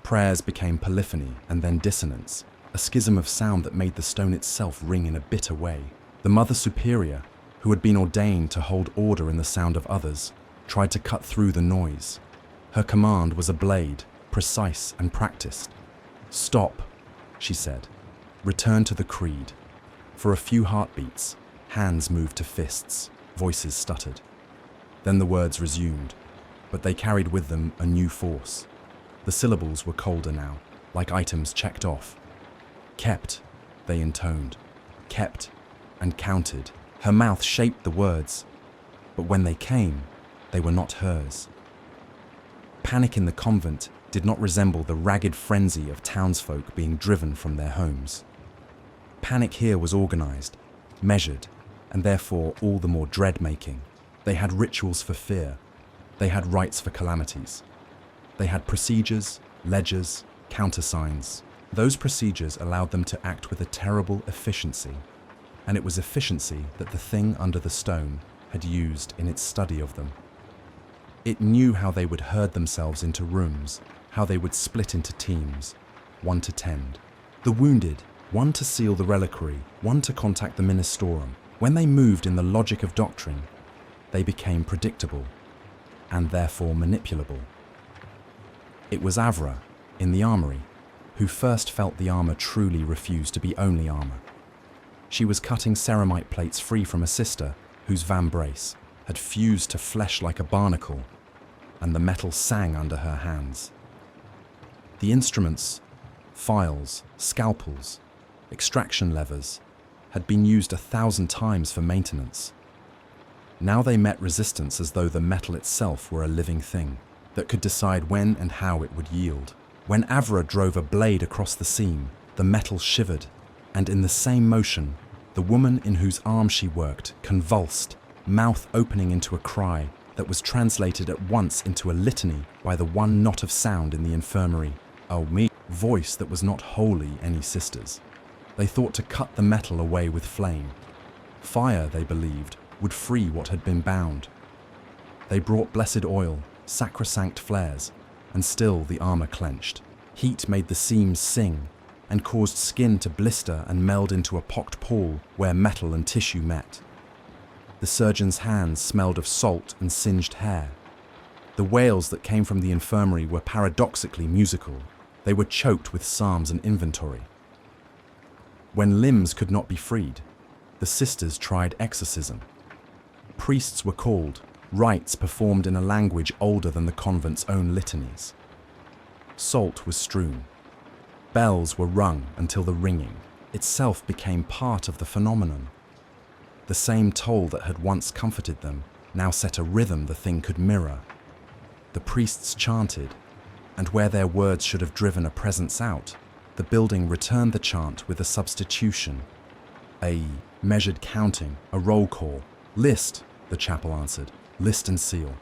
Prayers became polyphony and then dissonance, a schism of sound that made the stone itself ring in a bitter way. The Mother Superior, who had been ordained to hold order in the sound of others, tried to cut through the noise. Her command was a blade, precise and practiced. "Stop," she said. "Return to the creed." For a few heartbeats, hands moved to fists, voices stuttered. Then the words resumed, but they carried with them a new force. The syllables were colder now, like items checked off. "Kept," they intoned. "Kept," and counted. Her mouth shaped the words, but when they came, they were not hers. Panic in the convent did not resemble the ragged frenzy of townsfolk being driven from their homes. Panic here was organized, measured, and therefore all the more dread-making. They had rituals for fear. They had rites for calamities. They had procedures, ledgers, countersigns. Those procedures allowed them to act with a terrible efficiency, and it was efficiency that the thing under the stone had used in its study of them. It knew how they would herd themselves into rooms, how they would split into teams, one to tend the wounded, one to seal the reliquary, one to contact the ministorum. When they moved in the logic of doctrine, they became predictable, and therefore manipulable. It was Avra, in the armory, who first felt the armor truly refused to be only armor. She was cutting ceramite plates free from a sister whose vambrace had fused to flesh like a barnacle, and the metal sang under her hands. The instruments, files, scalpels, extraction levers, had been used 1,000 times for maintenance. Now they met resistance as though the metal itself were a living thing that could decide when and how it would yield. When Avra drove a blade across the seam, the metal shivered, and in the same motion, the woman in whose arm she worked convulsed, mouth opening into a cry that was translated at once into a litany by the one knot of sound in the infirmary. Oh me, voice that was not wholly any sister's. They thought to cut the metal away with flame. Fire, they believed, would free what had been bound. They brought blessed oil, sacrosanct flares, and still the armor clenched. Heat made the seams sing and caused skin to blister and meld into a pocked pall where metal and tissue met. The surgeon's hands smelled of salt and singed hair. The wails that came from the infirmary were paradoxically musical. They were choked with psalms and inventory. When limbs could not be freed, the sisters tried exorcism. Priests were called, rites performed in a language older than the convent's own litanies. Salt was strewn. Bells were rung until the ringing itself became part of the phenomenon. The same toll that had once comforted them now set a rhythm the thing could mirror. The priests chanted, and where their words should have driven a presence out, the building returned the chant with a substitution. A measured counting, a roll call. List, the chapel answered. List and seal.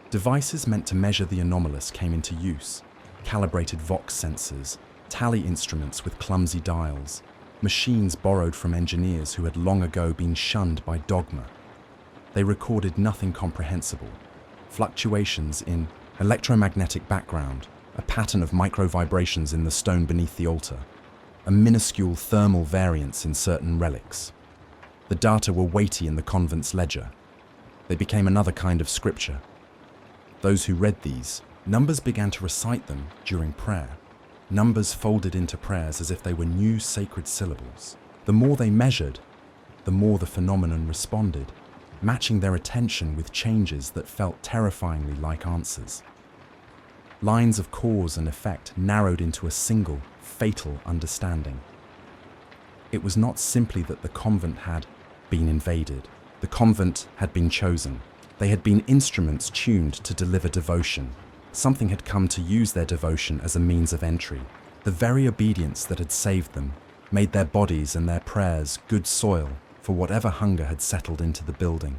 Devices meant to measure the anomalous came into use. Calibrated Vox sensors, tally instruments with clumsy dials, machines borrowed from engineers who had long ago been shunned by dogma. They recorded nothing comprehensible. Fluctuations in electromagnetic background, a pattern of micro-vibrations in the stone beneath the altar, a minuscule thermal variance in certain relics. The data were weighty in the convent's ledger. They became another kind of scripture. Those who read these, numbers began to recite them during prayer. Numbers folded into prayers as if they were new sacred syllables. The more they measured, the more the phenomenon responded, matching their attention with changes that felt terrifyingly like answers. Lines of cause and effect narrowed into a single, fatal understanding. It was not simply that the convent had been invaded. The convent had been chosen. They had been instruments tuned to deliver devotion. Something had come to use their devotion as a means of entry. The very obedience that had saved them made their bodies and their prayers good soil for whatever hunger had settled into the building.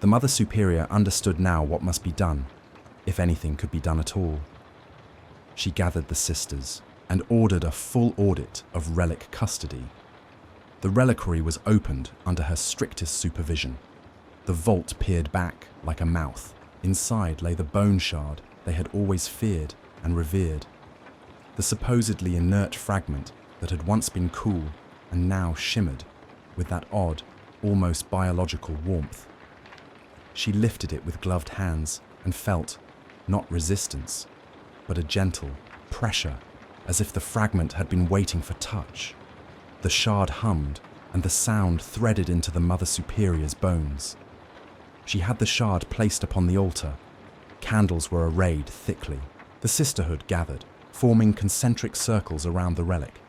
The Mother Superior understood now what must be done, if anything could be done at all. She gathered the sisters and ordered a full audit of relic custody. The reliquary was opened under her strictest supervision. The vault peered back like a mouth. Inside lay the bone shard they had always feared and revered. The supposedly inert fragment that had once been cool and now shimmered with that odd, almost biological warmth. She lifted it with gloved hands and felt, not resistance, but a gentle pressure, as if the fragment had been waiting for touch. The shard hummed, and the sound threaded into the Mother Superior's bones. She had the shard placed upon the altar. Candles were arrayed thickly. The sisterhood gathered, forming concentric circles around the relic.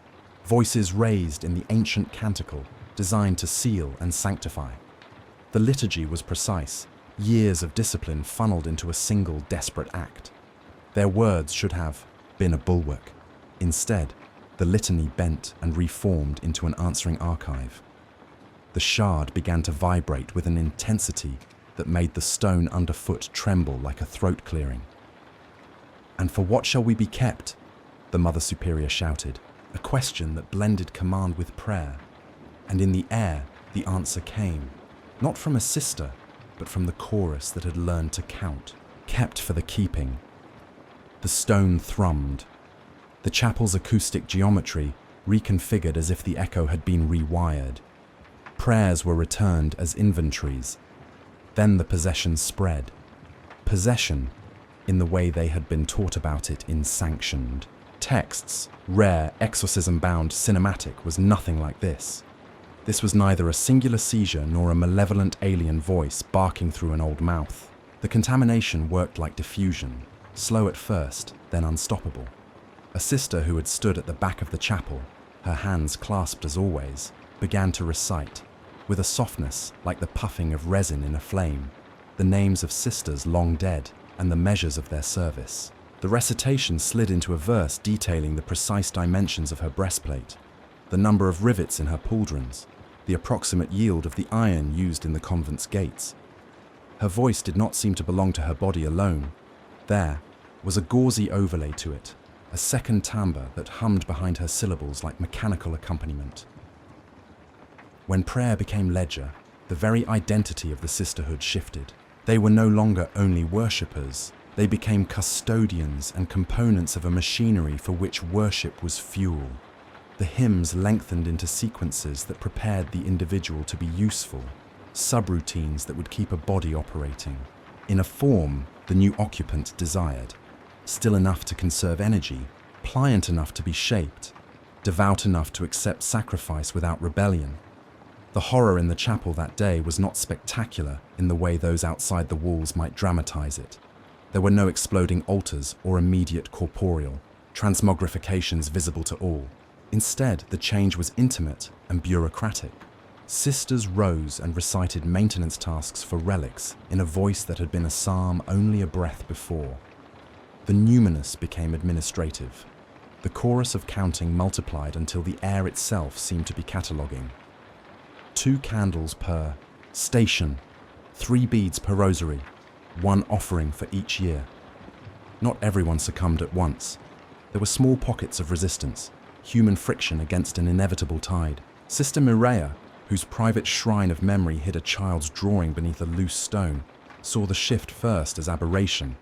Voices raised in the ancient canticle, designed to seal and sanctify. The liturgy was precise, Years of discipline funneled into a single desperate act. Their words should have been a bulwark. Instead, the litany bent and reformed into an answering archive. The shard began to vibrate with an intensity that made the stone underfoot tremble like a throat clearing. "And for what shall we be kept?" the Mother Superior shouted, a question that blended command with prayer. And in the air, the answer came, not from a sister, but from the chorus that had learned to count, kept for the keeping. The stone thrummed. The chapel's acoustic geometry reconfigured as if the echo had been rewired. Prayers were returned as inventories. Then the possession spread. Possession, in the way they had been taught about it in sanctioned texts, rare, exorcism-bound cinematic was nothing like this. This was neither a singular seizure nor a malevolent alien voice barking through an old mouth. The contamination worked like diffusion, slow at first, then unstoppable. A sister who had stood at the back of the chapel, her hands clasped as always, began to recite, with a softness like the puffing of resin in a flame, the names of sisters long dead and the measures of their service. The recitation slid into a verse detailing the precise dimensions of her breastplate, the number of rivets in her pauldrons, the approximate yield of the iron used in the convent's gates. Her voice did not seem to belong to her body alone. There was a gauzy overlay to it, a second timbre that hummed behind her syllables like mechanical accompaniment. When prayer became ledger, the very identity of the sisterhood shifted. They were no longer only worshippers. They became custodians and components of a machinery for which worship was fuel. The hymns lengthened into sequences that prepared the individual to be useful, subroutines that would keep a body operating, in a form the new occupant desired, still enough to conserve energy, pliant enough to be shaped, devout enough to accept sacrifice without rebellion. The horror in the chapel that day was not spectacular in the way those outside the walls might dramatize it. There were no exploding altars or immediate corporeal transmogrifications visible to all. Instead, the change was intimate and bureaucratic. Sisters rose and recited maintenance tasks for relics in a voice that had been a psalm only a breath before. The numinous became administrative. The chorus of counting multiplied until the air itself seemed to be cataloguing. 2 candles per station, 3 beads per rosary, 1 offering for each year. Not everyone succumbed at once. There were small pockets of resistance, human friction against an inevitable tide. Sister Mireia, whose private shrine of memory hid a child's drawing beneath a loose stone, saw the shift first as aberration,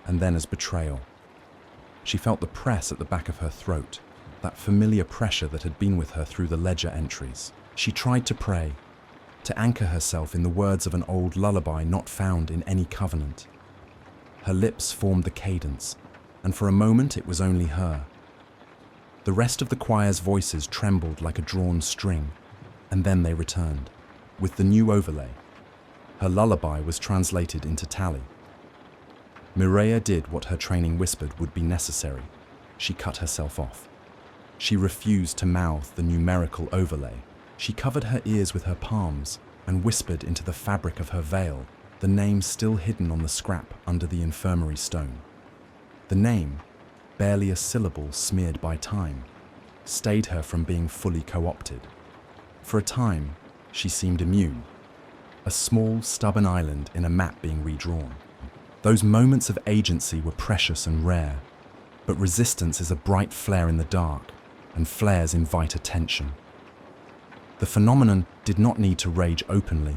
and then as betrayal. She felt the press at the back of her throat, that familiar pressure that had been with her through the ledger entries. She tried to pray, to anchor herself in the words of an old lullaby not found in any covenant. Her lips formed the cadence, and for a moment it was only her. The rest of the choir's voices trembled like a drawn string, and then they returned, with the new overlay. Her lullaby was translated into tally. Mireia did what her training whispered would be necessary. She cut herself off. She refused to mouth the numerical overlay. She covered her ears with her palms and whispered into the fabric of her veil, the name still hidden on the scrap under the infirmary stone. The name, barely a syllable smeared by time, stayed her from being fully co-opted. For a time, she seemed immune, a small, stubborn island in a map being redrawn. Those moments of agency were precious and rare, but resistance is a bright flare in the dark, and flares invite attention. The phenomenon did not need to rage openly.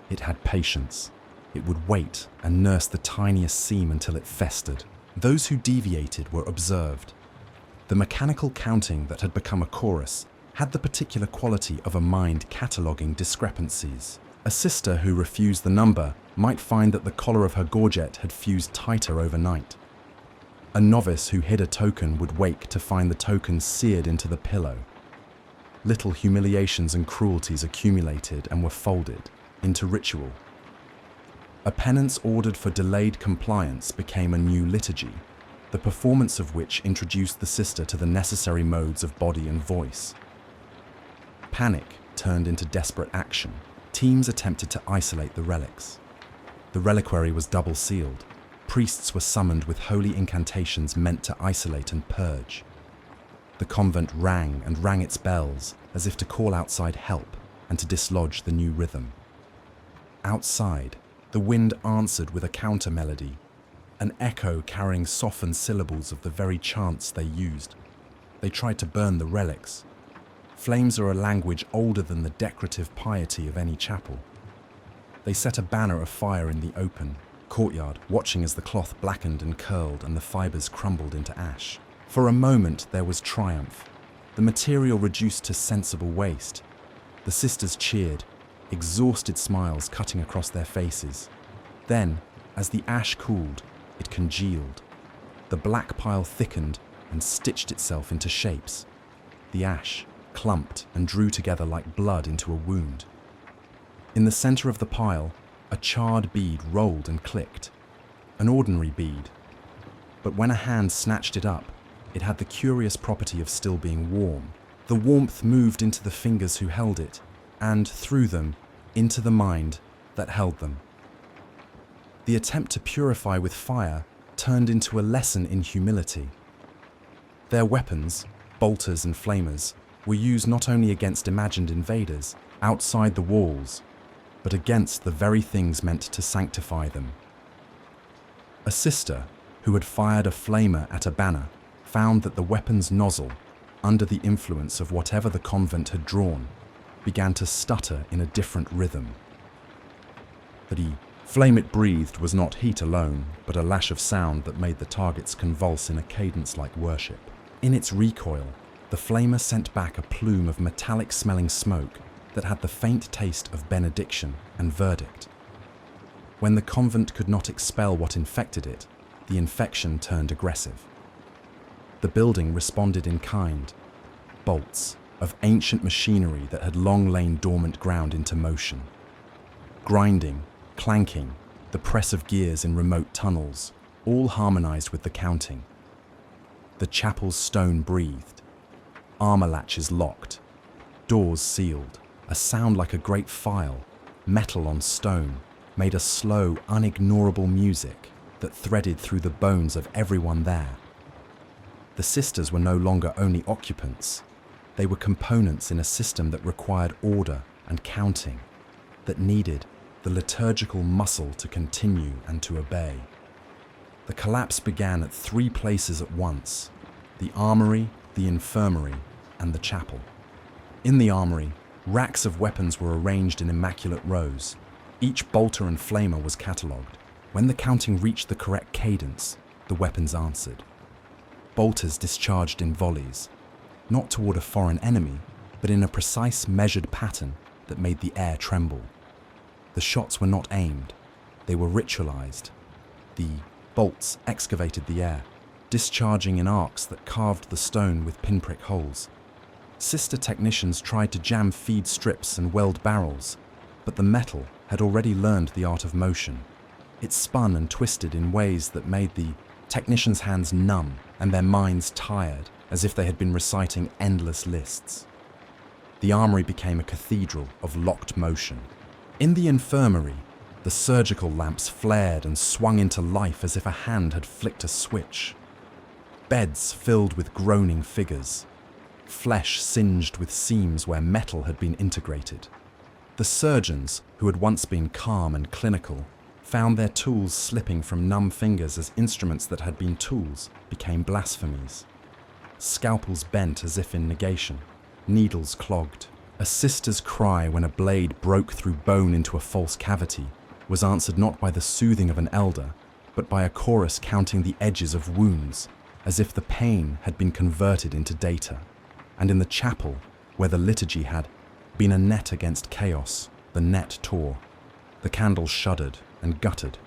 It had patience. It would wait and nurse the tiniest seam until it festered. Those who deviated were observed. The mechanical counting that had become a chorus had the particular quality of a mind cataloguing discrepancies. A sister who refused the number might find that the collar of her gorget had fused tighter overnight. A novice who hid a token would wake to find the token seared into the pillow. Little humiliations and cruelties accumulated and were folded into ritual. A penance ordered for delayed compliance became a new liturgy, the performance of which introduced the sister to the necessary modes of body and voice. Panic turned into desperate action. Teams attempted to isolate the relics. The reliquary was double sealed. Priests were summoned with holy incantations meant to isolate and purge. The convent rang and rang its bells as if to call outside help and to dislodge the new rhythm. Outside, the wind answered with a counter-melody, an echo carrying softened syllables of the very chants they used. They tried to burn the relics. Flames are a language older than the decorative piety of any chapel. They set a banner of fire in the open courtyard, watching as the cloth blackened and curled and the fibers crumbled into ash. For a moment there was triumph, the material reduced to sensible waste. The sisters cheered, exhausted smiles cutting across their faces. Then, as the ash cooled, it congealed. The black pile thickened and stitched itself into shapes. The ash clumped and drew together like blood into a wound. In the center of the pile, a charred bead rolled and clicked. An ordinary bead. But when a hand snatched it up, it had the curious property of still being warm. The warmth moved into the fingers who held it, and through them, into the mind that held them. The attempt to purify with fire turned into a lesson in humility. Their weapons, bolters and flamers, were used not only against imagined invaders outside the walls, but against the very things meant to sanctify them. A sister, who had fired a flamer at a banner, found that the weapon's nozzle, under the influence of whatever the convent had drawn, began to stutter in a different rhythm. The flame it breathed was not heat alone, but a lash of sound that made the targets convulse in a cadence like worship. In its recoil, the flamer sent back a plume of metallic-smelling smoke that had the faint taste of benediction and verdict. When the convent could not expel what infected it, the infection turned aggressive. The building responded in kind, bolts of ancient machinery that had long lain dormant ground into motion. Grinding, clanking, the press of gears in remote tunnels, all harmonized with the counting. The chapel's stone breathed, armor latches locked, doors sealed. A sound like a great file, metal on stone, made a slow, unignorable music that threaded through the bones of everyone there. The sisters were no longer only occupants. They were components in a system that required order and counting, that needed the liturgical muscle to continue and to obey. The collapse began at 3 places at once: the armory, the infirmary, and the chapel. In the armory, racks of weapons were arranged in immaculate rows. Each bolter and flamer was catalogued. When the counting reached the correct cadence, the weapons answered. Bolters discharged in volleys, not toward a foreign enemy, but in a precise, measured pattern that made the air tremble. The shots were not aimed, they were ritualized. The bolts excavated the air, discharging in arcs that carved the stone with pinprick holes. Sister technicians tried to jam feed strips and weld barrels, but the metal had already learned the art of motion. It spun and twisted in ways that made the technicians' hands numb and their minds tired, as if they had been reciting endless lists. The armory became a cathedral of locked motion. In the infirmary, the surgical lamps flared and swung into life as if a hand had flicked a switch. Beds filled with groaning figures. Flesh singed with seams where metal had been integrated. The surgeons, who had once been calm and clinical, found their tools slipping from numb fingers as instruments that had been tools became blasphemies. Scalpels bent as if in negation, needles clogged. A sister's cry when a blade broke through bone into a false cavity was answered not by the soothing of an elder, but by a chorus counting the edges of wounds, as if the pain had been converted into data. And in the chapel, where the liturgy had been a net against chaos, the net tore. The candles shuddered and guttered.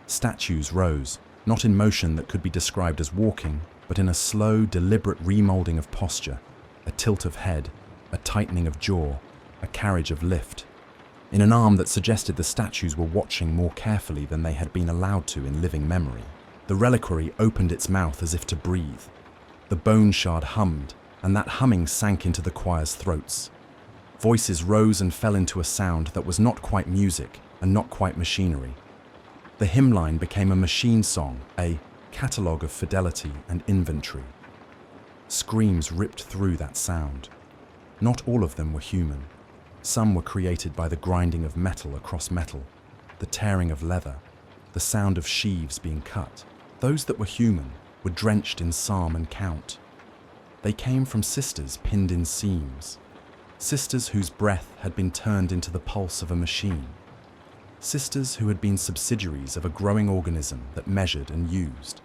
Statues rose, not in motion that could be described as walking, but in a slow, deliberate remolding of posture, a tilt of head, a tightening of jaw, a carriage of lift, in an arm that suggested the statues were watching more carefully than they had been allowed to in living memory. The reliquary opened its mouth as if to breathe. The bone shard hummed, and that humming sank into the choir's throats. Voices rose and fell into a sound that was not quite music and not quite machinery. The hymn line became a machine song, a catalogue of fidelity and inventory. Screams ripped through that sound. Not all of them were human. Some were created by the grinding of metal across metal, the tearing of leather, the sound of sheaves being cut. Those that were human were drenched in psalm and count. They came from sisters pinned in seams, sisters whose breath had been turned into the pulse of a machine, sisters who had been subsidiaries of a growing organism that measured and used.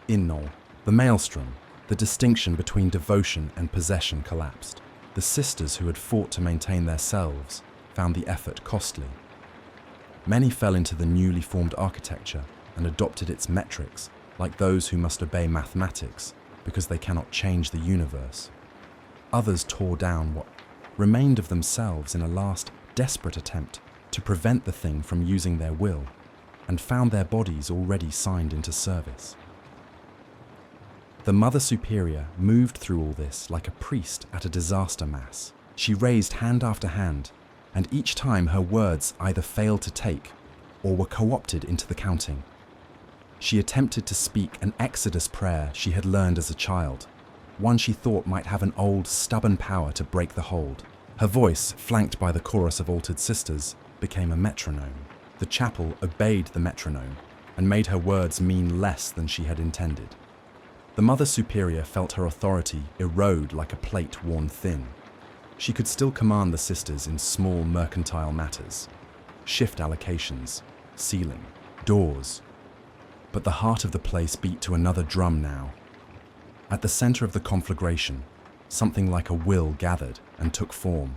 Innol, the maelstrom, the distinction between devotion and possession collapsed. The sisters who had fought to maintain their selves found the effort costly. Many fell into the newly formed architecture and adopted its metrics, like those who must obey mathematics because they cannot change the universe. Others tore down what remained of themselves in a last desperate attempt to prevent the thing from using their will, and found their bodies already signed into service. The Mother Superior moved through all this like a priest at a disaster mass. She raised hand after hand, and each time her words either failed to take or were co-opted into the counting. She attempted to speak an Exodus prayer she had learned as a child, one she thought might have an old, stubborn power to break the hold. Her voice, flanked by the chorus of altered sisters, became a metronome. The chapel obeyed the metronome and made her words mean less than she had intended. The Mother Superior felt her authority erode like a plate worn thin. She could still command the sisters in small mercantile matters, shift allocations, ceiling, doors. But the heart of the place beat to another drum now. At the center of the conflagration, something like a will gathered and took form.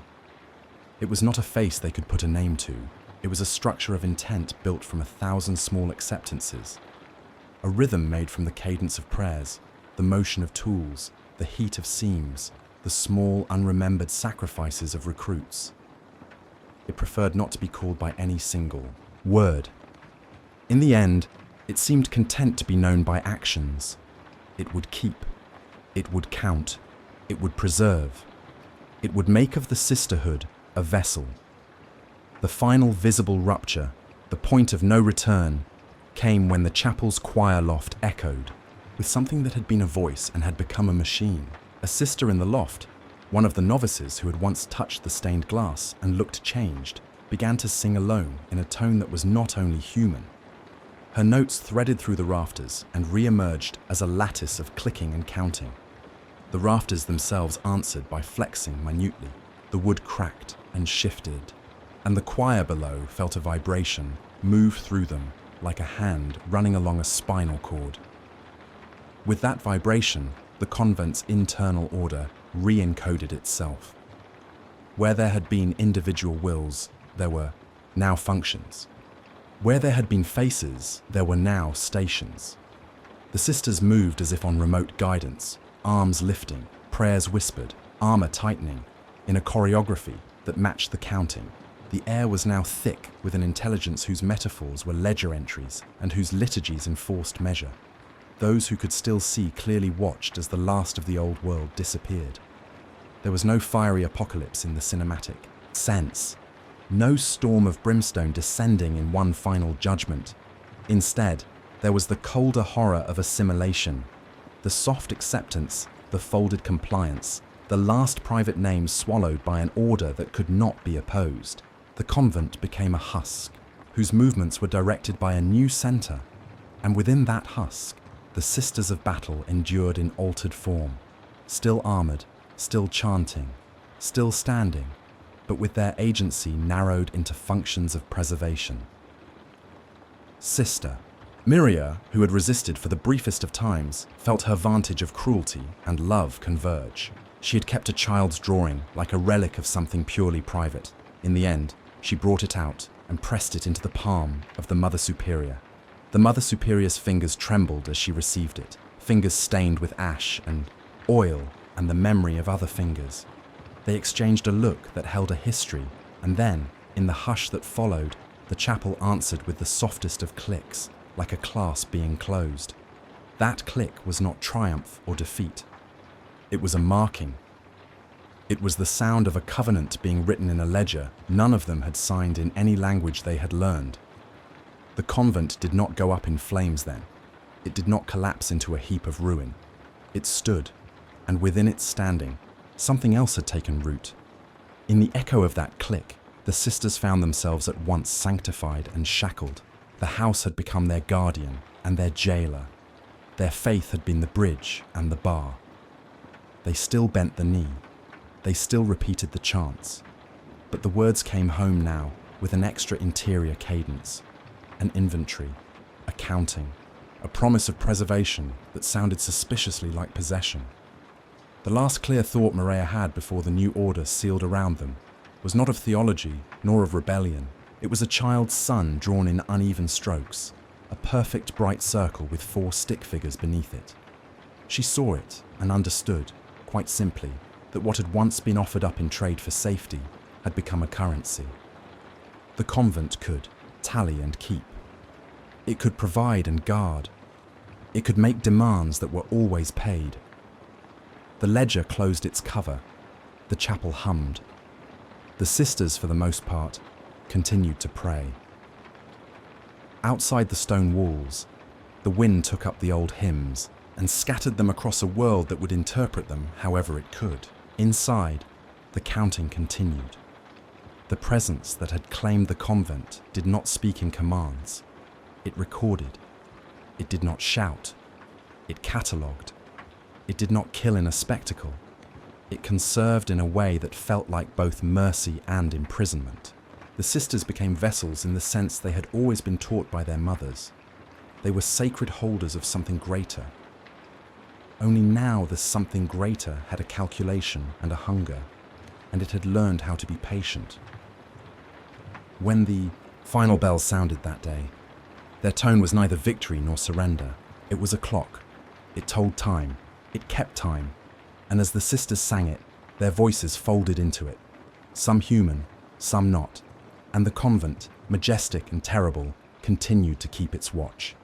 It was not a face they could put a name to. It was a structure of intent built from 1,000 small acceptances. A rhythm made from the cadence of prayers, the motion of tools, the heat of seams, the small, unremembered sacrifices of recruits. It preferred not to be called by any single word. In the end, it seemed content to be known by actions. It would keep. It would count. It would preserve. It would make of the sisterhood a vessel. The final visible rupture, the point of no return, came when the chapel's choir loft echoed with something that had been a voice and had become a machine. A sister in the loft, one of the novices who had once touched the stained glass and looked changed, began to sing alone in a tone that was not only human. Her notes threaded through the rafters and re-emerged as a lattice of clicking and counting. The rafters themselves answered by flexing minutely. The wood cracked and shifted, and the choir below felt a vibration move through them like a hand running along a spinal cord. With that vibration, the convent's internal order re-encoded itself. Where there had been individual wills, there were now functions. Where there had been faces, there were now stations. The sisters moved as if on remote guidance, arms lifting, prayers whispered, armor tightening, in a choreography that matched the counting. The air was now thick with an intelligence whose metaphors were ledger entries and whose liturgies enforced measure. Those who could still see clearly watched as the last of the old world disappeared. There was no fiery apocalypse in the cinematic sense, no storm of brimstone descending in one final judgment. Instead, there was the colder horror of assimilation, the soft acceptance, the folded compliance, the last private name swallowed by an order that could not be opposed. The convent became a husk, whose movements were directed by a new center, and within that husk, the Sisters of Battle endured in altered form, still armored, still chanting, still standing, but with their agency narrowed into functions of preservation. Sister. Miria, who had resisted for the briefest of times, felt her vantage of cruelty and love converge. She had kept a child's drawing like a relic of something purely private. In the end, she brought it out and pressed it into the palm of the Mother Superior. The Mother Superior's fingers trembled as she received it, fingers stained with ash and oil and the memory of other fingers. They exchanged a look that held a history, and then, in the hush that followed, the chapel answered with the softest of clicks, like a class being closed. That click was not triumph or defeat. It was a marking. It was the sound of a covenant being written in a ledger none of them had signed in any language they had learned. The convent did not go up in flames then. It did not collapse into a heap of ruin. It stood, and within its standing, something else had taken root. In the echo of that click, the sisters found themselves at once sanctified and shackled. The house had become their guardian and their jailer. Their faith had been the bridge and the bar. They still bent the knee. They still repeated the chants. But the words came home now with an extra interior cadence, an inventory, a counting, a promise of preservation that sounded suspiciously like possession. The last clear thought Maria had before the new order sealed around them was not of theology nor of rebellion. It was a child's sun drawn in uneven strokes, a perfect bright circle with 4 stick figures beneath it. She saw it and understood, quite simply, that what had once been offered up in trade for safety had become a currency. The convent could tally and keep. It could provide and guard. It could make demands that were always paid. The ledger closed its cover. The chapel hummed. The sisters, for the most part, continued to pray. Outside the stone walls, the wind took up the old hymns and scattered them across a world that would interpret them however it could. Inside, the counting continued. The presence that had claimed the convent did not speak in commands. It recorded. It did not shout. It catalogued. It did not kill in a spectacle. It conserved in a way that felt like both mercy and imprisonment. The sisters became vessels in the sense they had always been taught by their mothers. They were sacred holders of something greater. Only now this something greater had a calculation and a hunger, and it had learned how to be patient. When the final bell sounded that day, their tone was neither victory nor surrender. It was a clock. It told time. It kept time. And as the sisters sang it, their voices folded into it, some human, some not, and the convent, majestic and terrible, continued to keep its watch.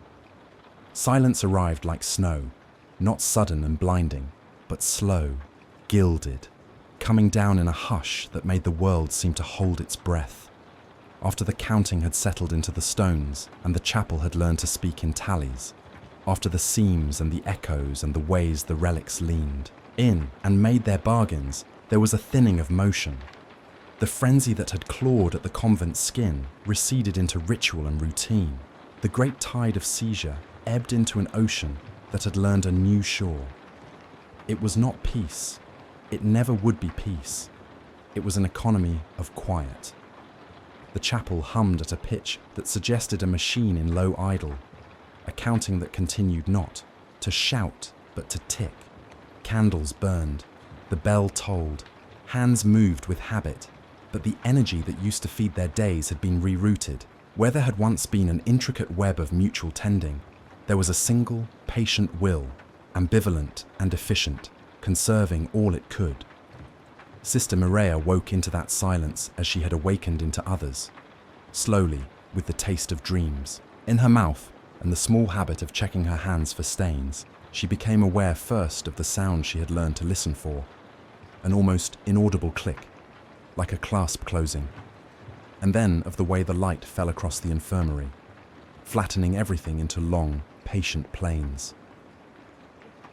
Silence arrived like snow, not sudden and blinding, but slow, gilded, coming down in a hush that made the world seem to hold its breath. After the counting had settled into the stones and the chapel had learned to speak in tallies, after the seams and the echoes and the ways the relics leaned in and made their bargains, there was a thinning of motion. The frenzy that had clawed at the convent's skin receded into ritual and routine. The great tide of seizure ebbed into an ocean that had learned a new shore. It was not peace. It never would be peace. It was an economy of quiet. The chapel hummed at a pitch that suggested a machine in low idle, a counting that continued not to shout but to tick. Candles burned, the bell tolled, hands moved with habit, but the energy that used to feed their days had been rerouted. Where there had once been an intricate web of mutual tending, there was a single, patient will, ambivalent and efficient, conserving all it could. Sister Maria woke into that silence as she had awakened into others, slowly, with the taste of dreams. In her mouth, and the small habit of checking her hands for stains, she became aware first of the sound she had learned to listen for, an almost inaudible click, like a clasp closing, and then of the way the light fell across the infirmary, flattening everything into long, patient planes.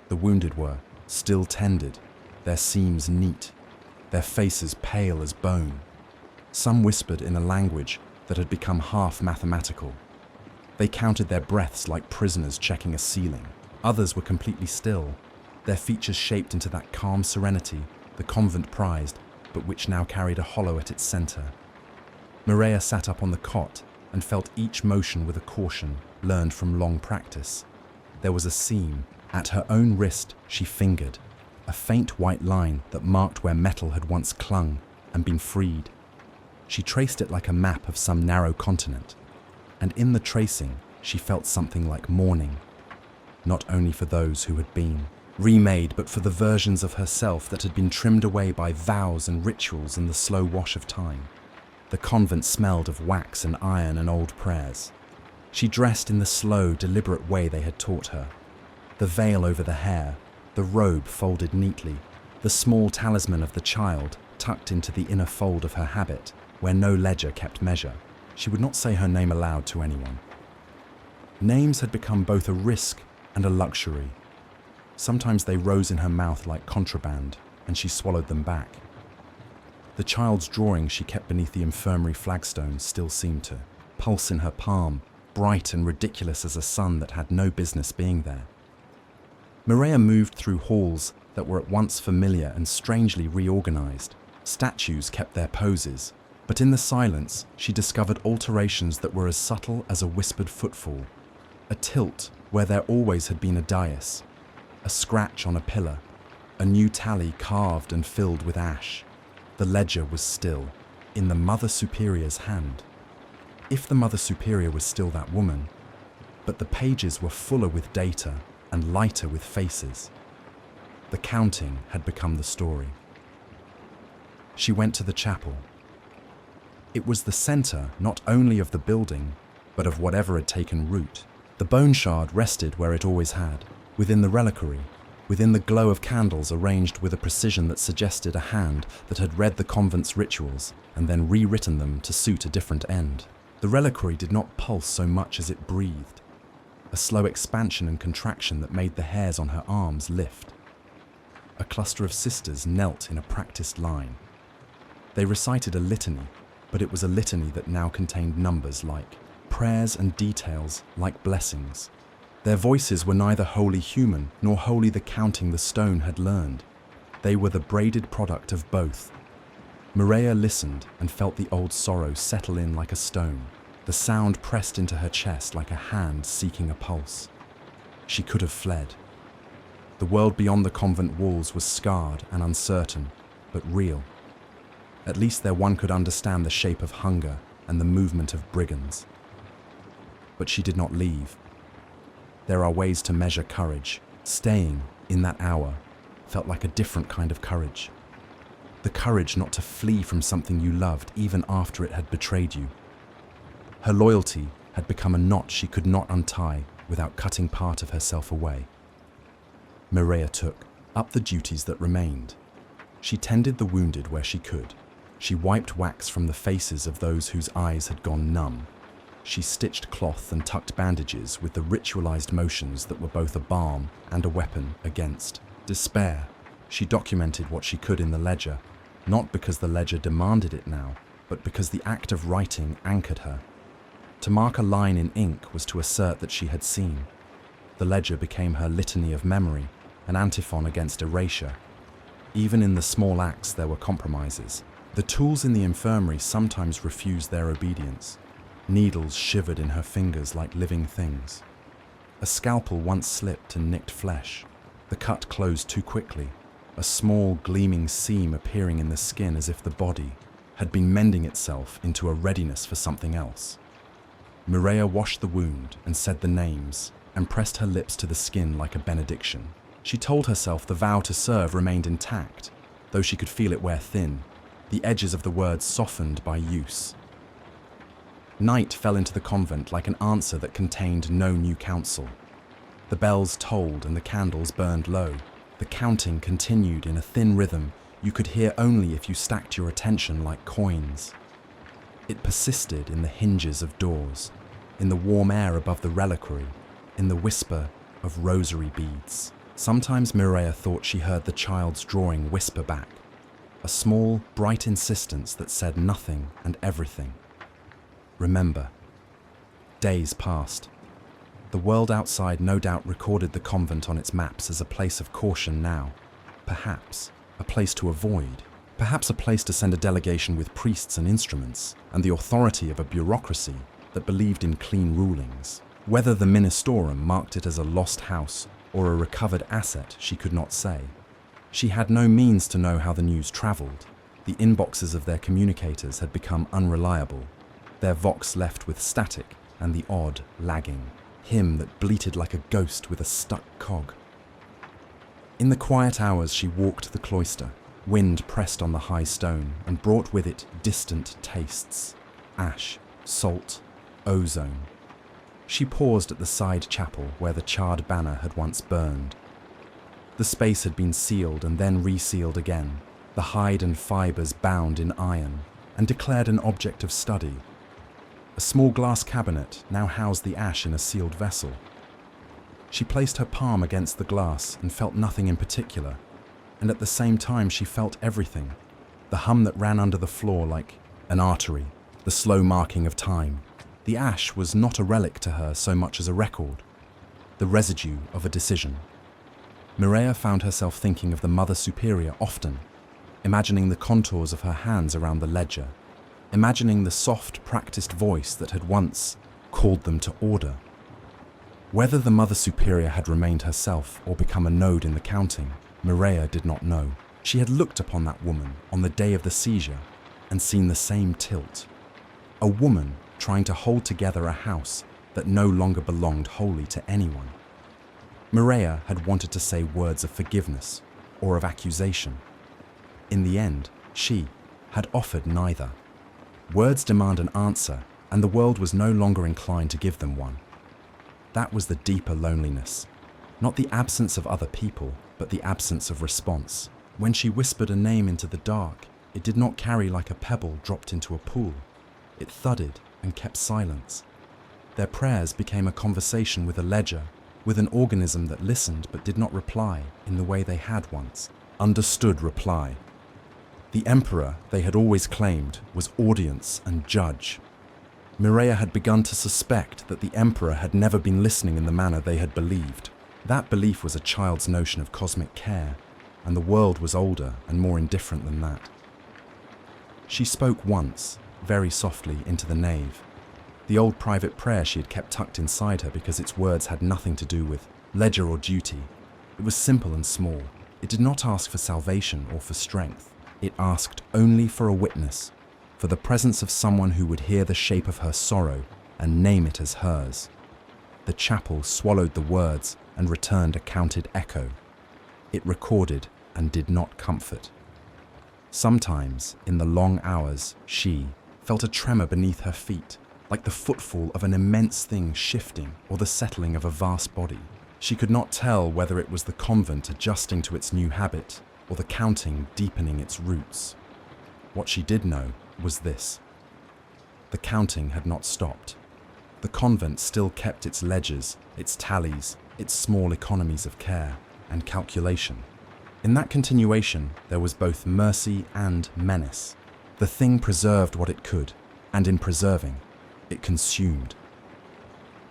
The wounded were still tended, their seams neat, their faces pale as bone. Some whispered in a language that had become half mathematical. They counted their breaths like prisoners checking a ceiling. Others were completely still, their features shaped into that calm serenity the convent prized, but which now carried a hollow at its center. Maria sat up on the cot and felt each motion with a caution learned from long practice. There was a seam. At her own wrist she fingered, a faint white line that marked where metal had once clung and been freed. She traced it like a map of some narrow continent, and in the tracing she felt something like mourning, not only for those who had been remade, but for the versions of herself that had been trimmed away by vows and rituals in the slow wash of time. The convent smelled of wax and iron and old prayers. She dressed in the slow, deliberate way they had taught her. The veil over the hair, the robe folded neatly, the small talisman of the child tucked into the inner fold of her habit, where no ledger kept measure. She would not say her name aloud to anyone. Names had become both a risk and a luxury. Sometimes they rose in her mouth like contraband, and she swallowed them back. The child's drawing she kept beneath the infirmary flagstones still seemed to pulse in her palm, bright and ridiculous as a sun that had no business being there. Mireia moved through halls that were at once familiar and strangely reorganized. Statues kept their poses, but in the silence she discovered alterations that were as subtle as a whispered footfall. A tilt where there always had been a dais, a scratch on a pillar, a new tally carved and filled with ash. The ledger was still, in the Mother Superior's hand. If the Mother Superior was still that woman, but the pages were fuller with data and lighter with faces. The counting had become the story. She went to the chapel. It was the center not only of the building, but of whatever had taken root. The bone shard rested where it always had, within the reliquary, within the glow of candles arranged with a precision that suggested a hand that had read the convent's rituals and then rewritten them to suit a different end. The reliquary did not pulse so much as it breathed, a slow expansion and contraction that made the hairs on her arms lift. A cluster of sisters knelt in a practiced line. They recited a litany, but it was a litany that now contained numbers like prayers and details like blessings. Their voices were neither wholly human nor wholly the counting the stone had learned. They were the braided product of both. Mireia listened and felt the old sorrow settle in like a stone. The sound pressed into her chest like a hand seeking a pulse. She could have fled. The world beyond the convent walls was scarred and uncertain, but real. At least there one could understand the shape of hunger and the movement of brigands. But she did not leave. There are ways to measure courage. Staying in that hour felt like a different kind of courage. The courage not to flee from something you loved even after it had betrayed you. Her loyalty had become a knot she could not untie without cutting part of herself away. Mireia took up the duties that remained. She tended the wounded where she could. She wiped wax from the faces of those whose eyes had gone numb. She stitched cloth and tucked bandages with the ritualized motions that were both a balm and a weapon against despair. She documented what she could in the ledger, not because the ledger demanded it now, but because the act of writing anchored her. To mark a line in ink was to assert that she had seen. The ledger became her litany of memory, an antiphon against erasure. Even in the small acts there were compromises. The tools in the infirmary sometimes refused their obedience. Needles shivered in her fingers like living things. A scalpel once slipped and nicked flesh. The cut closed too quickly, a small gleaming seam appearing in the skin as if the body had been mending itself into a readiness for something else. Mireia washed the wound and said the names and pressed her lips to the skin like a benediction. She told herself the vow to serve remained intact, though she could feel it wear thin, the edges of the words softened by use. Night fell into the convent like an answer that contained no new counsel. The bells tolled and the candles burned low. The counting continued in a thin rhythm you could hear only if you stacked your attention like coins. It persisted in the hinges of doors, in the warm air above the reliquary, in the whisper of rosary beads. Sometimes Mireia thought she heard the child's drawing whisper back, a small, bright insistence that said nothing and everything. Remember. Days passed. The world outside no doubt recorded the convent on its maps as a place of caution now. Perhaps a place to avoid. Perhaps a place to send a delegation with priests and instruments, and the authority of a bureaucracy that believed in clean rulings. Whether the ministorum marked it as a lost house or a recovered asset, she could not say. She had no means to know how the news travelled. The inboxes of their communicators had become unreliable, their vox left with static and the odd lagging hymn that bleated like a ghost with a stuck cog. In the quiet hours she walked the cloister. Wind pressed on the high stone and brought with it distant tastes. Ash, salt, ozone. She paused at the side chapel where the charred banner had once burned. The space had been sealed and then resealed again, the hide and fibres bound in iron, and declared an object of study. A small glass cabinet now housed the ash in a sealed vessel. She placed her palm against the glass and felt nothing in particular, and at the same time she felt everything, the hum that ran under the floor like an artery, the slow marking of time. The ash was not a relic to her so much as a record, the residue of a decision. Mireia found herself thinking of the Mother Superior often, imagining the contours of her hands around the ledger, imagining the soft, practiced voice that had once called them to order. Whether the Mother Superior had remained herself or become a node in the counting, Mireia did not know. She had looked upon that woman on the day of the seizure and seen the same tilt. A woman trying to hold together a house that no longer belonged wholly to anyone. Mireia had wanted to say words of forgiveness or of accusation. In the end, she had offered neither. Words demand an answer, and the world was no longer inclined to give them one. That was the deeper loneliness. Not the absence of other people, but the absence of response. When she whispered a name into the dark, it did not carry like a pebble dropped into a pool. It thudded and kept silence. Their prayers became a conversation with a ledger, with an organism that listened but did not reply in the way they had once. Understood reply. The emperor they had always claimed was audience and judge. Mireia had begun to suspect that the emperor had never been listening in the manner they had believed. That belief was a child's notion of cosmic care, and the world was older and more indifferent than that. She spoke once, very softly, into the nave. The old private prayer she had kept tucked inside her because its words had nothing to do with ledger or duty. It was simple and small. It did not ask for salvation or for strength. It asked only for a witness, for the presence of someone who would hear the shape of her sorrow and name it as hers. The chapel swallowed the words and returned a counted echo. It recorded and did not comfort. Sometimes, in the long hours, she felt a tremor beneath her feet, like the footfall of an immense thing shifting or the settling of a vast body. She could not tell whether it was the convent adjusting to its new habit or the counting deepening its roots. What she did know was this: the counting had not stopped. The convent still kept its ledgers, its tallies, its small economies of care and calculation. In that continuation, there was both mercy and menace. The thing preserved what it could, and in preserving, it consumed.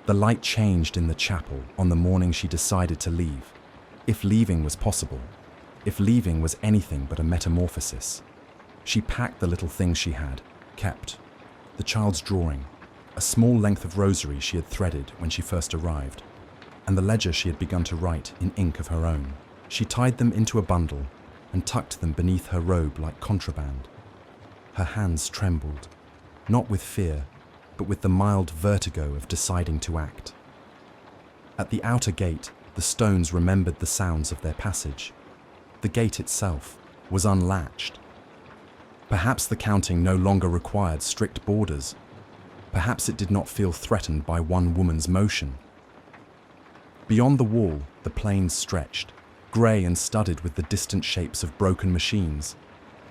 The light changed in the chapel on the morning she decided to leave, if leaving was possible, if leaving was anything but a metamorphosis. She packed the little things she had, kept. The child's drawing, a small length of rosary she had threaded when she first arrived, and the ledger she had begun to write in ink of her own. She tied them into a bundle and tucked them beneath her robe like contraband. Her hands trembled, not with fear, but with the mild vertigo of deciding to act. At the outer gate, the stones remembered the sounds of their passage. The gate itself was unlatched. Perhaps the counting no longer required strict borders. Perhaps it did not feel threatened by one woman's motion. Beyond the wall, the plains stretched, grey and studded with the distant shapes of broken machines,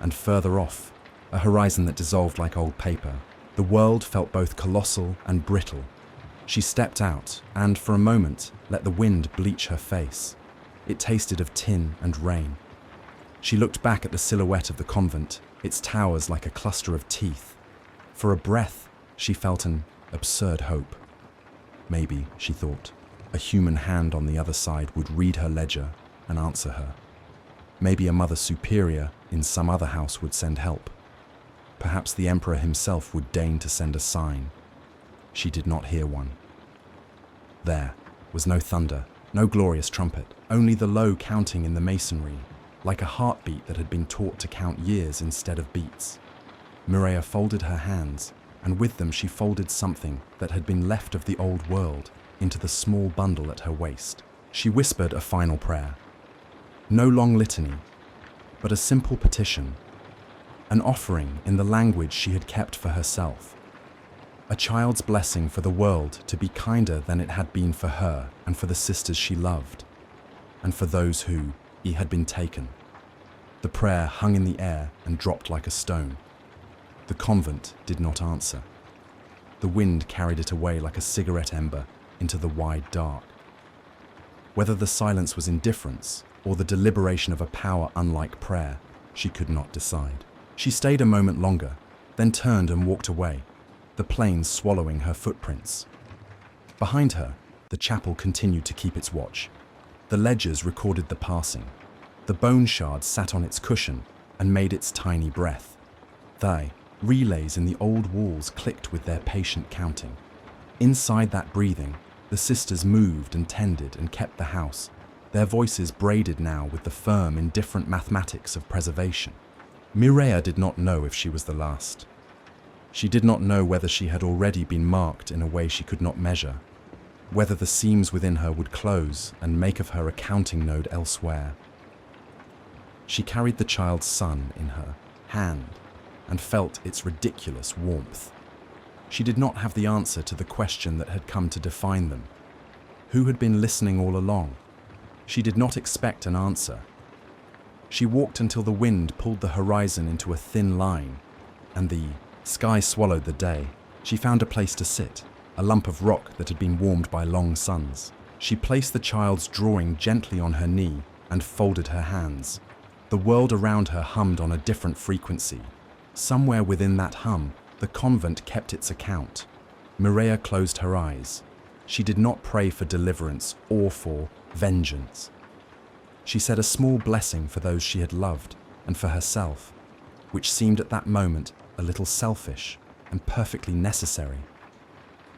and further off, a horizon that dissolved like old paper. The world felt both colossal and brittle. She stepped out and, for a moment, let the wind bleach her face. It tasted of tin and rain. She looked back at the silhouette of the convent, its towers like a cluster of teeth. For a breath, she felt an absurd hope. Maybe, she thought, a human hand on the other side would read her ledger and answer her. Maybe a Mother Superior in some other house would send help. Perhaps the Emperor himself would deign to send a sign. She did not hear one. There was no thunder, no glorious trumpet, only the low counting in the masonry, like a heartbeat that had been taught to count years instead of beats. Mireia folded her hands, and with them she folded something that had been left of the old world into the small bundle at her waist. She whispered a final prayer. No long litany, but a simple petition, an offering in the language she had kept for herself. A child's blessing for the world to be kinder than it had been for her and for the sisters she loved, and for those who he had been taken. The prayer hung in the air and dropped like a stone. The convent did not answer. The wind carried it away like a cigarette ember into the wide dark. Whether the silence was indifference or the deliberation of a power unlike prayer, she could not decide. She stayed a moment longer, then turned and walked away, the plains swallowing her footprints. Behind her, the chapel continued to keep its watch. The ledgers recorded the passing. The bone shard sat on its cushion and made its tiny breath. The relays in the old walls clicked with their patient counting. Inside that breathing, the sisters moved and tended and kept the house, their voices braided now with the firm, indifferent mathematics of preservation. Mireia did not know if she was the last. She did not know whether she had already been marked in a way she could not measure, whether the seams within her would close and make of her a counting node elsewhere. She carried the child's son in her hand and felt its ridiculous warmth. She did not have the answer to the question that had come to define them. Who had been listening all along? She did not expect an answer. She walked until the wind pulled the horizon into a thin line, and the sky swallowed the day. She found a place to sit, a lump of rock that had been warmed by long suns. She placed the child's drawing gently on her knee and folded her hands. The world around her hummed on a different frequency. Somewhere within that hum, the convent kept its account. Mireia closed her eyes. She did not pray for deliverance or for vengeance. She said a small blessing for those she had loved and for herself, which seemed at that moment a little selfish and perfectly necessary.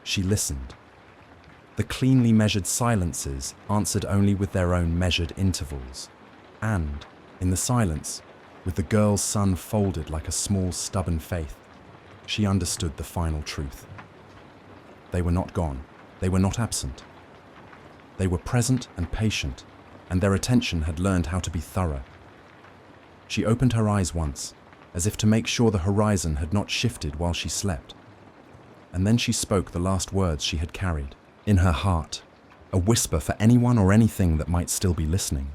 She listened. The cleanly measured silences answered only with their own measured intervals, and, in the silence, with the girl's son folded like a small stubborn faith, she understood the final truth. They were not gone. They were not absent. They were present and patient, and their attention had learned how to be thorough. She opened her eyes once, as if to make sure the horizon had not shifted while she slept. And then she spoke the last words she had carried, in her heart, a whisper for anyone or anything that might still be listening.